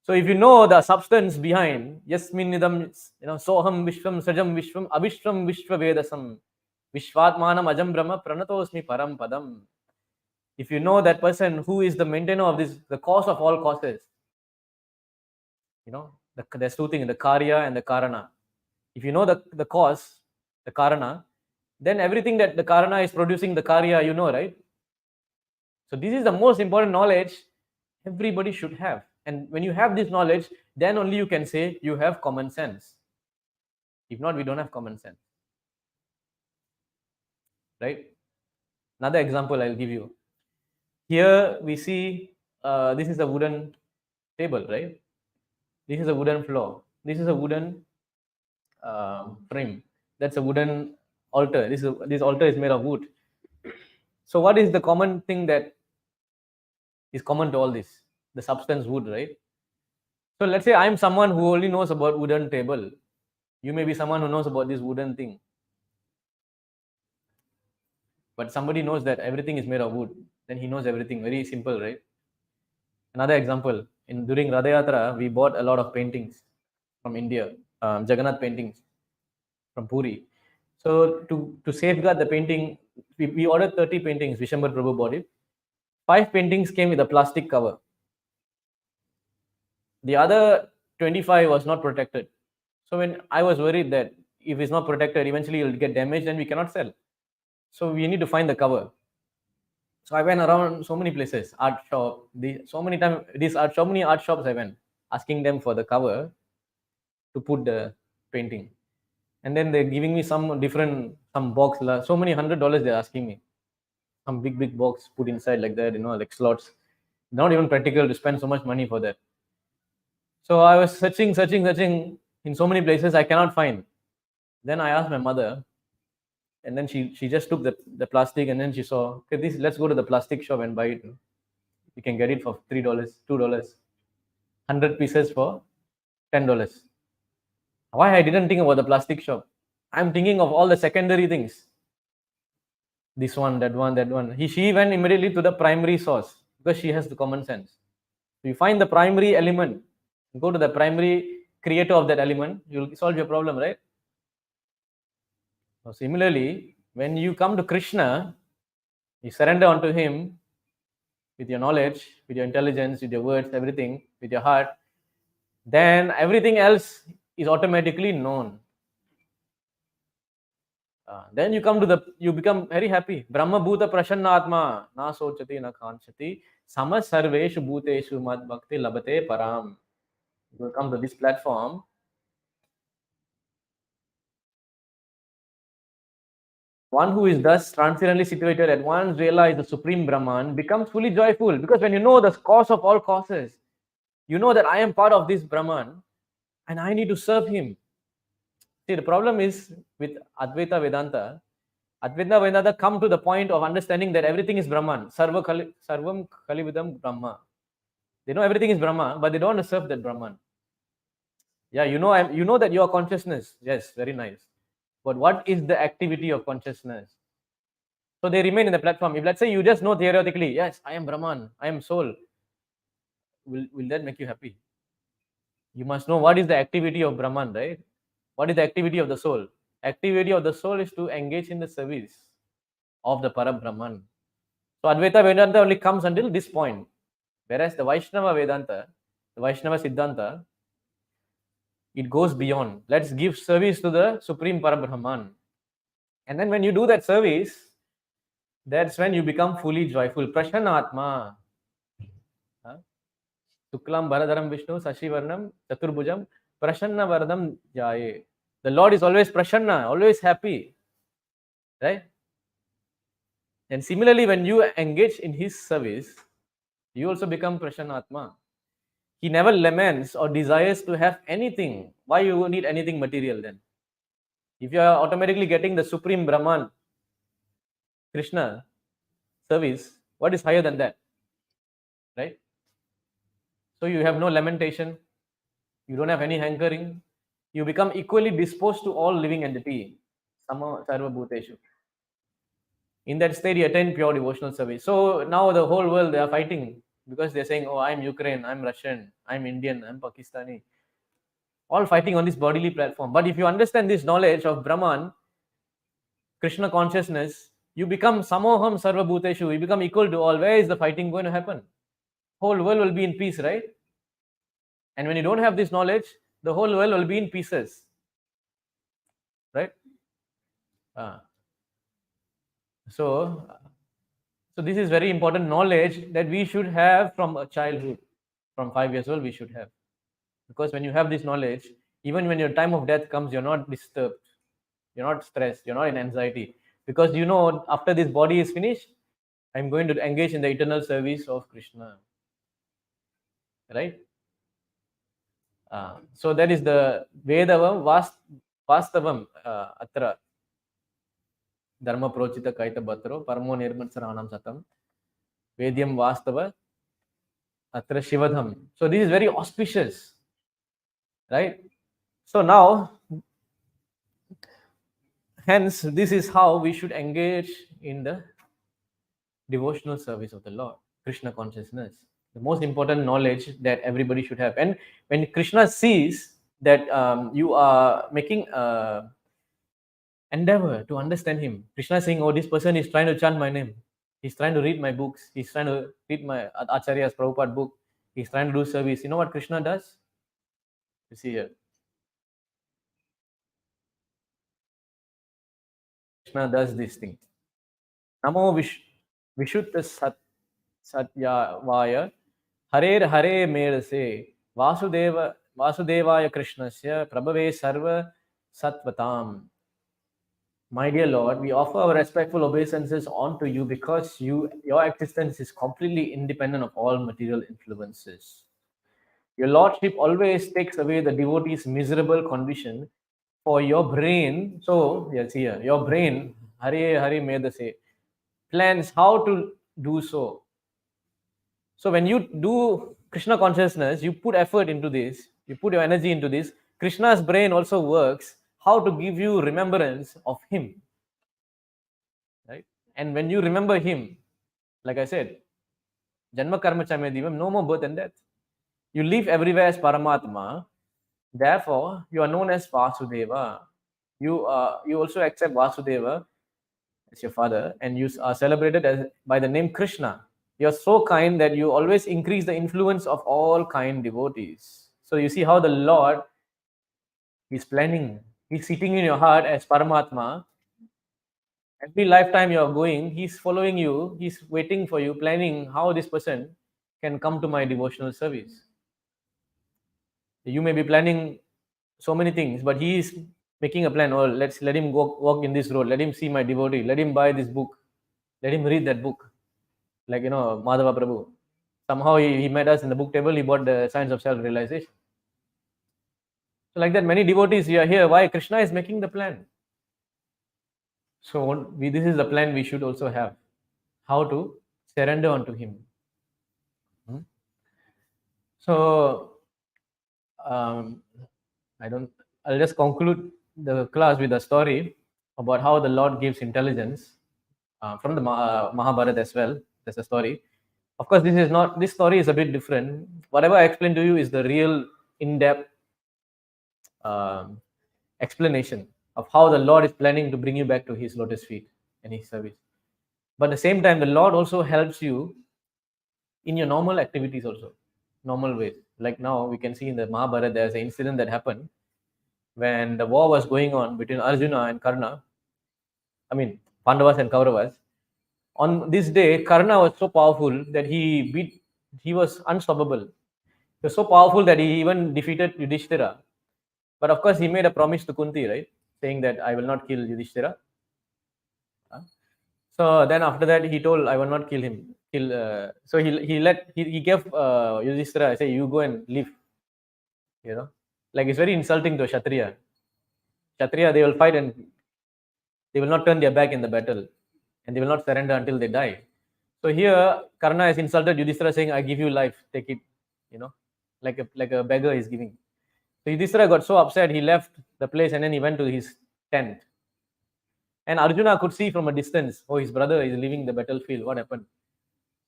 So if you know the substance behind, yasmin nidam, soham vishvam sajam vishvam avishvam vishva vedasam vishvatmanam ajam brahma pranatosmi param padam. If you know that person who is the maintainer of this, the cause of all causes, there's two things, the karya and the karana. If you know the cause, the karana, then everything that the karana is producing, the karya, you know, right? So this is the most important knowledge everybody should have. And when you have this knowledge, then only you can say you have common sense. If not, we don't have common sense. Right? Another example I'll give you. Here we see this is a wooden table, right? This is a wooden floor. This is a wooden frame. That's a wooden altar. This altar is made of wood. So what is the common thing that is common to all this? The substance wood, right? So let's say I'm someone who only knows about wooden table. You may be someone who knows about this wooden thing. But somebody knows that everything is made of wood. Then he knows everything. Very simple, right? Another example. During Radha Yatra, we bought a lot of paintings from India. Jagannath paintings from Puri. So to safeguard the painting, we ordered 30 paintings. Vishwambar Prabhu bought it. 5 paintings came with a plastic cover. The other 25 was not protected. So when I was worried that if it's not protected, eventually it will get damaged and we cannot sell. So we need to find the cover. So I went around so many places, art shop, so many art shops I went, asking them for the cover to put the painting. And then they're giving me some box, so many $100 they're asking me. Some big box put inside like that, like slots. Not even practical to spend so much money for that. So I was searching in so many places, I cannot find. Then I asked my mother, and then she just took the plastic, and then she saw, okay, let's go to the plastic shop and buy it. You can get it for $3, $2, 100 pieces for $10. Why I didn't think about the plastic shop? I'm thinking of all the secondary things. This one, that one. She went immediately to the primary source because she has the common sense. So you find the primary element, go to the primary creator of that element, you'll solve your problem, right? So similarly, when you come to Krishna, you surrender unto him with your knowledge, with your intelligence, with your words, everything, with your heart, then everything else is automatically known. Then you become very happy. Brahma bhuta prasannatma na sochati na kanchati sama sarveshu bhuteshu mad bhakti labate param. You will come to this platform One who is thus transcendently situated at once realize the Supreme Brahman becomes fully joyful, because when you know the cause of all causes, you know that I am part of this Brahman and I need to serve him. See, the problem is with Advaita Vedanta. Advaita Vedanta come to the point of understanding that everything is Brahman. Sarvam Kalividam Brahma. They know everything is Brahma, but they don't want to serve that Brahman. Yeah, you know that you are consciousness. Yes, very nice. But what is the activity of consciousness? So they remain in the platform. If let's say you just know theoretically, yes, I am Brahman, I am soul, will that make you happy? You must know what is the activity of Brahman, right? What is the activity of the soul? Activity of the soul is to engage in the service of the Parabrahman. So Advaita Vedanta only comes until this point. Whereas the Vaishnava Vedanta, the Vaishnava Siddhanta, it goes beyond. Let's give service to the Supreme Parabrahman. And then when you do that service, that's when you become fully joyful. Prashanatma. Suklam Bharadaram Vishnu Sashivarnam Chaturbhujam Prasanna Varadam Jaye. The Lord is always Prasanna, always happy. Right? And similarly, when you engage in his service, you also become Prasannatma. He never laments or desires to have anything. Why you need anything material then? If you are automatically getting the Supreme Brahman, Krishna service, what is higher than that? Right? So you have no lamentation, you don't have any hankering, you become equally disposed to all living entity. Sama Sarva Bhuteshu. In that state, you attain pure devotional service. So now the whole world, they are fighting because they're saying, oh, I'm Ukraine, I'm Russian, I'm Indian, I'm Pakistani. All fighting on this bodily platform. But if you understand this knowledge of Brahman, Krishna consciousness, you become Samoham Sarva Bhuteshu, you become equal to all. Where is the fighting going to happen? Whole world will be in peace, right? And when you don't have this knowledge, the whole world will be in pieces. Right? So this is very important knowledge that we should have from a childhood. From 5 years old, we should have. Because when you have this knowledge, even when your time of death comes, you're not disturbed. You're not stressed. You're not in anxiety. Because you know, after this body is finished, I'm going to engage in the eternal service of Krishna. Right? So that is the Vedavam Vastavam Atra Dharma Prochita Kaita Bhatro Paramo Nirmansaranam Satam Vedyam Vastava Atra Shivadham. So this is very auspicious. Right? So now, hence, this is how we should engage in the devotional service of the Lord, Krishna consciousness. The most important knowledge that everybody should have. And when Krishna sees that you are making endeavor to understand him, Krishna is saying, oh, this person is trying to chant my name. He's trying to read my books. He's trying to read my Acharya's Prabhupada book. He's trying to do service. You know what Krishna does? You see here. Krishna does this thing. Namo Vishuddha Satyavaya Hare Hare Merase Vasudevaya Krishnasya Prabhave Sarva Satvatam. My dear Lord, we offer our respectful obeisances unto you because your existence is completely independent of all material influences. Your Lordship always takes away the devotee's miserable condition for your brain. So, yes, here, your brain, Hare Hare Medase, plans how to do so. So when you do Krishna consciousness, you put effort into this, you put your energy into this. Krishna's brain also works how to give you remembrance of him. Right? And when you remember him, like I said, Janma Karma Chamedivam, no more birth and death. You live everywhere as Paramatma. Therefore, you are known as Vasudeva. You also accept Vasudeva as your father, and you are celebrated by the name Krishna. You are so kind that you always increase the influence of all kind devotees. So you see how the Lord is planning. He's sitting in your heart as Paramatma. Every lifetime you are going, he's following you. He's waiting for you, planning how this person can come to my devotional service. You may be planning so many things, but he is making a plan. Oh, let him walk in this road. Let him see my devotee. Let him buy this book. Let him read that book. Like, Madhava Prabhu. Somehow he met us in the book table. He bought the Science of Self-Realization. So like that, many devotees are here. Why? Krishna is making the plan. So this is the plan we should also have. How to surrender unto him. So I'll just conclude the class with a story about how the Lord gives intelligence from the Mahabharata as well. There's a story. Of course, this story is a bit different. Whatever I explained to you is the real in-depth explanation of how the Lord is planning to bring you back to his lotus feet and his service. But at the same time, the Lord also helps you in your normal activities also, normal ways. Like now we can see in the Mahabharata, there's an incident that happened when the war was going on between Arjuna and Karna. I mean, Pandavas and Kauravas. On this day, Karna was so powerful that he was unstoppable. He was so powerful that he even defeated Yudhishthira. But of course, he made a promise to Kunti, right? Saying that I will not kill Yudhishthira. So then after that, he told, I will not kill him. So he gave Yudhishthira, I say, you go and live. Like it's very insulting to a Kshatriya. Kshatriya, they will fight and they will not turn their back in the battle. And they will not surrender until they die. So here, Karna has insulted Yudhishthira saying, I give you life, take it, like a beggar is giving. So Yudhishthira got so upset, he left the place and then he went to his tent. And Arjuna could see from a distance, oh, his brother is leaving the battlefield, what happened?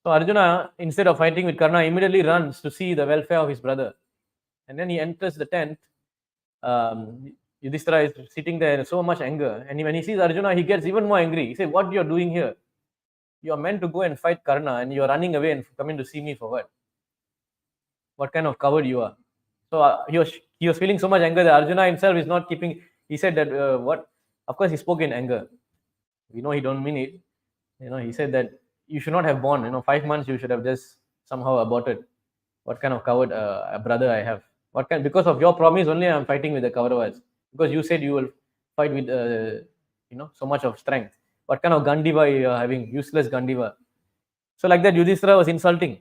So Arjuna, instead of fighting with Karna, immediately runs to see the welfare of his brother. And then he enters the tent. Yudhishthira is sitting there in so much anger. And when he sees Arjuna, he gets even more angry. He says, what you're doing here? You are meant to go and fight Karna and you're running away and coming to see me for what? What kind of coward you are? So he was feeling so much anger that Arjuna himself is not keeping. He said that, what? Of course, he spoke in anger. We know he don't mean it. He said that you should not have born. 5 months you should have just somehow aborted. What kind of coward brother I have? Because of your promise only I'm fighting with the Kauravas. Because you said you will fight with so much of strength. What kind of Gandiva you are having? Useless Gandiva. So like that, Yudhishthira was insulting.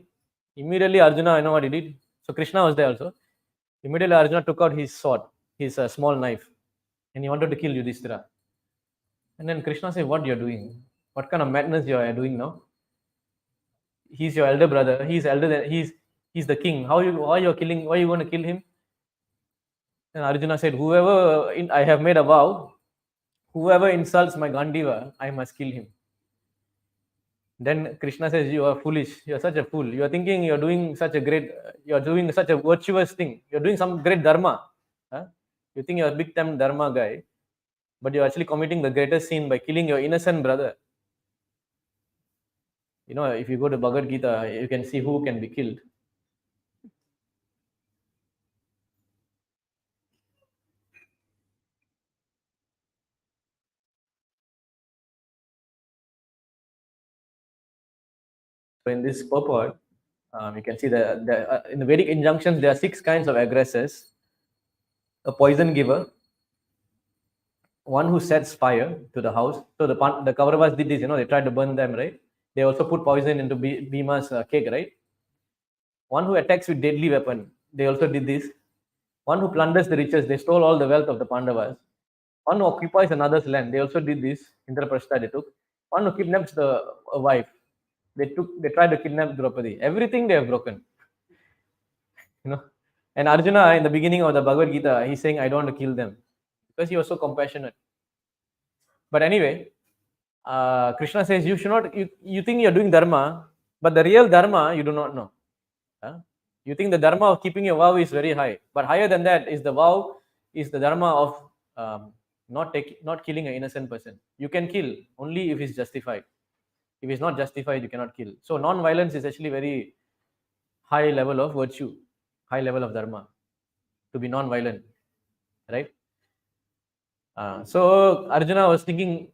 Immediately Arjuna, what he did? So Krishna was there also. Immediately Arjuna took out his sword, his small knife, and he wanted to kill Yudhishthira. And then Krishna said, what you're doing? What kind of madness you are doing now? He's your elder brother. He's elder than he's the king. Why are you going to kill him? And Arjuna said, I have made a vow, whoever insults my Gandiva, I must kill him. Then Krishna says, you are foolish. You are such a fool. You are thinking you are doing such a virtuous thing. You are doing some great dharma. You think you are a big time dharma guy, but you are actually committing the greatest sin by killing your innocent brother. If you go to Bhagavad Gita, you can see who can be killed. So in this purport, you can see that in the Vedic injunctions, there are 6 kinds of aggressors. A poison giver, one who sets fire to the house. So the Kauravas did this, they tried to burn them, right? They also put poison into Bhima's cake, right? One who attacks with deadly weapon. They also did this. One who plunders the riches. They stole all the wealth of the Pandavas. One who occupies another's land. They also did this. Indraprastha they took. One who kidnaps a wife. They tried to kidnap Draupadi. Everything they have broken. And Arjuna, in the beginning of the Bhagavad Gita, he's saying, I don't want to kill them. Because he was so compassionate. But anyway, Krishna says, you should not, you think you're doing dharma, but the real dharma, you do not know. You think the dharma of keeping your vow is very high. But higher than that is the dharma of not killing an innocent person. You can kill only if it's justified. If it's not justified, you cannot kill. So non-violence is actually very high level of virtue, high level of dharma, to be non-violent, right? So Arjuna was thinking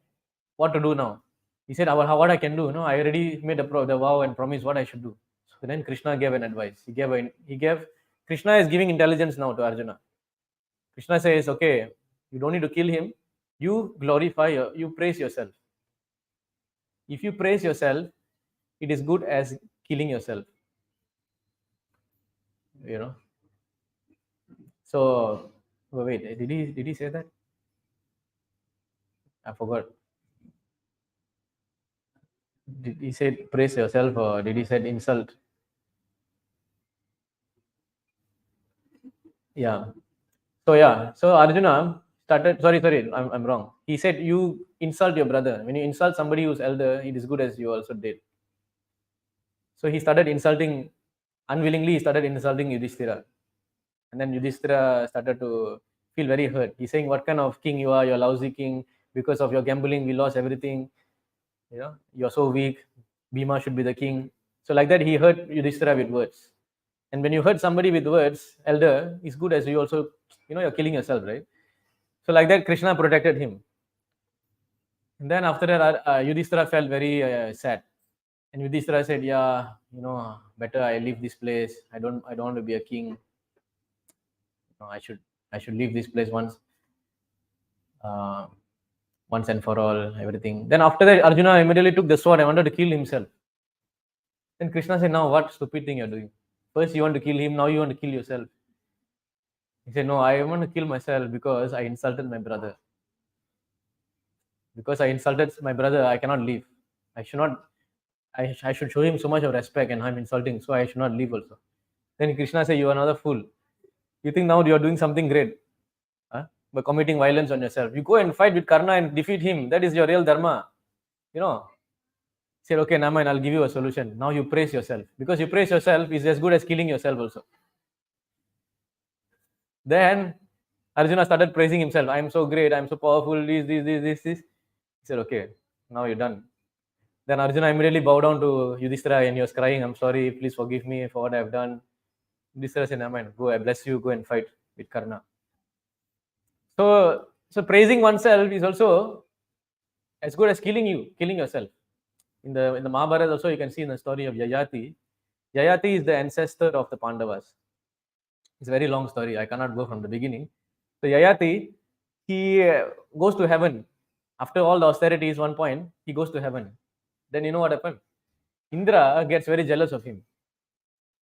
what to do now. He said, what I can do? No, I already made the vow and promise what I should do. So then Krishna gave an advice. Krishna is giving intelligence now to Arjuna. Krishna says, okay, You don't need to kill him. You glorify, you praise yourself. If you praise yourself, it is good as killing yourself. You know. So wait, did he say that? I forgot. Did he say praise yourself or did he say insult? Yeah. So Arjuna started. Sorry, I'm wrong. He said you insult your brother. When you insult somebody who's elder, it is good as you also did. So he started insulting, unwillingly. He started insulting Yudhishthira, and then Yudhishthira started to feel very hurt. He's saying, "What kind of king you are? You're a lousy king. Because of your gambling, we lost everything. You're so weak. Bhima should be the king." So like that, he hurt Yudhishthira with words. And when you hurt somebody with words, elder, it's good as you also, you're killing yourself, right? So like that, Krishna protected him. And then after that, Yudhishthira felt very sad. And Yudhishthira said, "Yeah, better I leave this place. I don't want to be a king. I should leave this place uh, once and for all, everything." Then after that, Arjuna immediately took the sword and wanted to kill himself. Then Krishna said, "Now what stupid thing you're doing? First you want to kill him, now you want to kill yourself." He said, "No, I want to kill myself because I insulted my brother. Because I insulted my brother, I cannot leave. I should not. I should show him so much of respect, and I'm insulting, so I should not leave also." Then Krishna said, "You are another fool. You think now you are doing something great, huh? By committing violence on yourself. You go and fight with Karna and defeat him. That is your real dharma. He said, okay, Naman, I'll give you a solution. Now you praise yourself. Because you praise yourself is as good as killing yourself also." Then Arjuna started praising himself. "I'm so great. I'm so powerful. This. He said, okay, now you're done." Then Arjuna immediately bowed down to Yudhishthira and he was crying, "I'm sorry. Please forgive me for what I've done." Yudhishthira said, "Naman, go. I bless you. Go and fight with Karna." So praising oneself is also as good as killing yourself. In the Mahabharata also, you can see in the story of Yayati. Yayati is the ancestor of the Pandavas. It's a very long story. I cannot go from the beginning. So Yayati, he goes to heaven. After all the austerities, one point, he goes to heaven. Then you know what happened? Indra gets very jealous of him.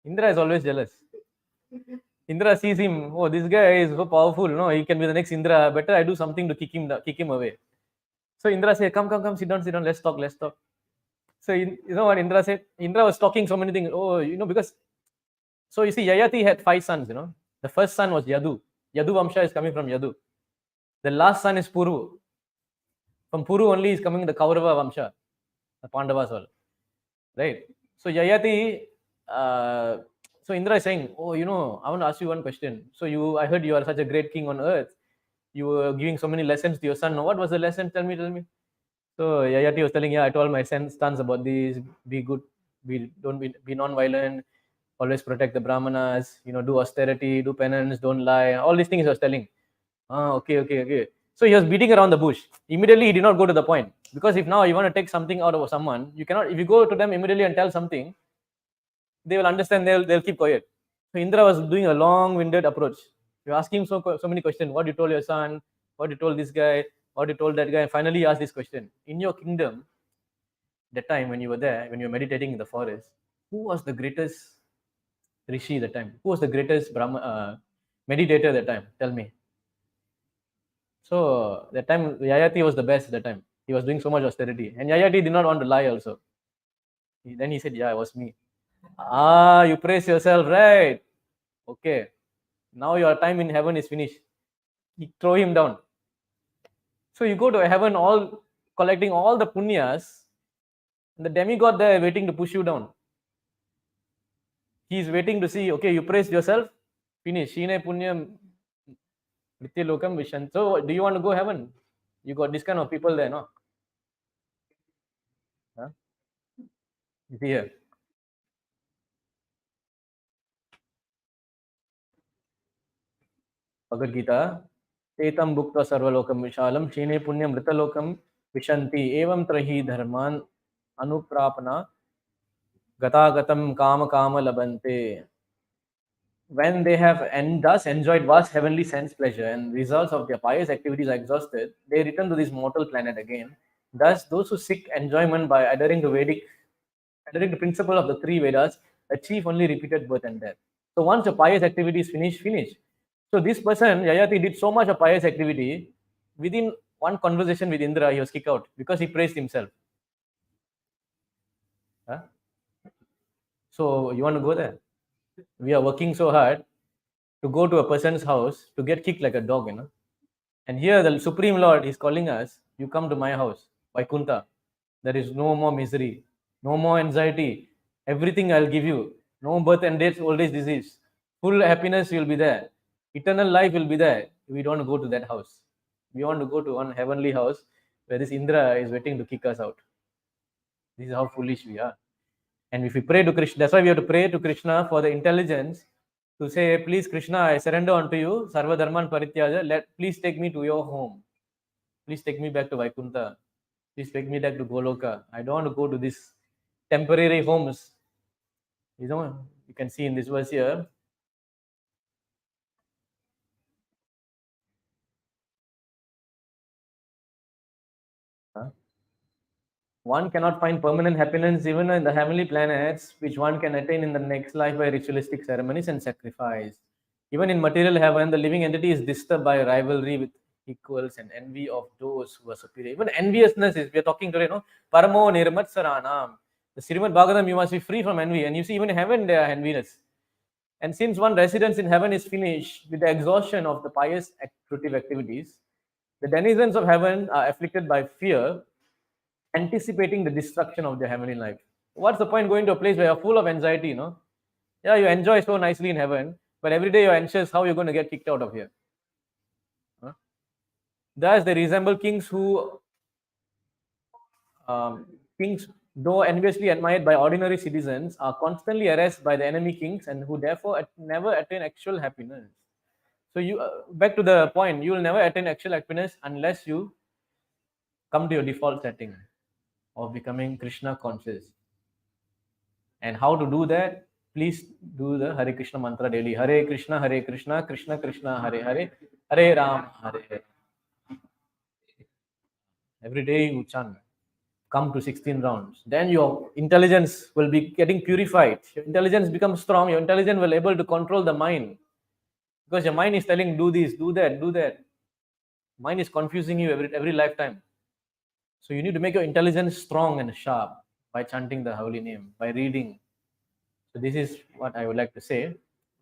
Indra is always jealous. Indra sees him, oh, this guy is so powerful. No, he can be the next Indra. Better I do something to kick him away. So Indra said, come, sit down, let's talk. So you know what Indra said? Indra was talking so many things. Oh, because, so you see, Yayati had 5 sons, The first son was Yadu. Yadu Vamsha is coming from Yadu. The last son is Puru. From Puru only is coming the Kaurava Vamsha, the Pandavas all. Right? So Yayati, so Indra is saying, oh, I want to ask you one question. So I heard you are such a great king on earth. You were giving so many lessons to your son. What was the lesson? Tell me. So Yayati was telling, I told my sons about this, be good, don't be non-violent, always protect the Brahmanas, do austerity, do penance, don't lie. All these things he was telling. Okay. So he was beating around the bush. Immediately he did not go to the point. Because if now you want to take something out of someone, you cannot, if you go to them immediately and tell something, they will understand, they'll keep quiet. So Indra was doing a long-winded approach. You're asking so many questions. What you told your son? What you told this guy? What you told that guy? And finally, he asked this question. In your kingdom, that time when you were there, when you were meditating in the forest, who was the greatest rishi that time? Who was the greatest meditator that time? Tell me. So that time, Yayati was the best that time. He was doing so much austerity. And Yayati did not want to lie also. Then he said, yeah, it was me. You praise yourself, right? Okay. Now your time in heaven is finished. You throw him down. So you go to heaven all collecting all the punyas, and the demigod there waiting to push you down. He is waiting to see, okay, you praised yourself, finish. Shine punyam Nitya Lokam Vishan. So do you want to go heaven? You got this kind of people there, no? Huh? You see here. Bhagavad Gita. Etam bhukta sarvalokam vishalam shine punyam ritalokam vishanti evam trahi dharman anuprapana gata gatam kama kama labante. when they have and thus enjoyed vast heavenly sense pleasure and results of their pious activities are exhausted, they return to this mortal planet again. Thus, those who seek enjoyment by adhering the principle of the three Vedas, achieve only repeated birth and death. So once the pious activity is finished, finish. So this person, Yayati, did so much of pious activity. Within one conversation with Indra, he was kicked out because he praised himself. Huh? So you want to go there? We are working so hard to go to a person's house to get kicked like a dog, you know. And here the Supreme Lord is calling us, you come to my house, Vaikuntha. There is no more misery, no more anxiety. Everything I'll give you. No birth and death, old age, disease. Full happiness will be there. Eternal life will be there. We don't go to that house. We want to go to one heavenly house where this Indra is waiting to kick us out. This is how foolish we are. And if we pray to Krishna, that's why we have to pray to Krishna for the intelligence to say, please, Krishna, I surrender unto you, Sarva Dharman Parityaja, please take me to your home. Please take me back to Vaikuntha. Please take me back to Goloka. I don't want to go to these temporary homes. You know, you can see in this verse here. One cannot find permanent happiness even in the heavenly planets, which one can attain in the next life by ritualistic ceremonies and sacrifice. Even in material heaven, the living entity is disturbed by rivalry with equals and envy of those who are superior. Even enviousness is, we are talking today, no? Paramo nirmatsaranam. The Srimad Bhagavatam, you must be free from envy. And you see, even in heaven, there are enviness. And since one residence in heaven is finished with the exhaustion of the pious fruitive activities, the denizens of heaven are afflicted by fear, anticipating the destruction of their heavenly life. What's the point going to a place where you're full of anxiety, you know? Yeah, you enjoy so nicely in heaven, but every day you're anxious how you're going to get kicked out of here. Huh? Thus, they resemble kings who, kings, though enviously admired by ordinary citizens, are constantly harassed by the enemy kings and who therefore never attain actual happiness. So, you back to the point, you will never attain actual happiness unless you come to your default setting of becoming Krishna conscious. And how to do that? Please do the Hare Krishna mantra daily. Hare Krishna, Krishna Krishna, Hare Hare, Hare Ram, Hare Hare. Every day you chant. Come to 16 rounds. Then your intelligence will be getting purified. Your intelligence becomes strong. Your intelligence will be able to control the mind. Because your mind is telling, do this, do that, do that. Mind is confusing you every lifetime. So you need to make your intelligence strong and sharp by chanting the holy name, by reading. So this is what I would like to say.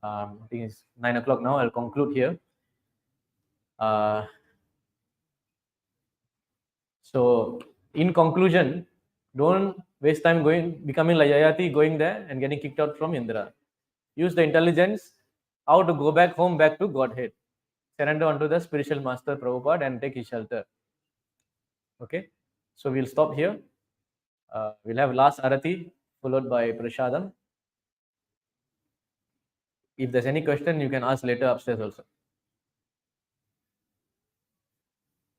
I think it's 9 o'clock now. I'll conclude here. So in conclusion, don't waste time becoming like Yayati, going there and getting kicked out from Indra. Use the intelligence how to go back home, back to Godhead. Surrender unto the spiritual master Prabhupada and take his shelter. Okay, so we'll stop here. We'll have last arati followed by Prashadam. If there's any question, you can ask later upstairs also.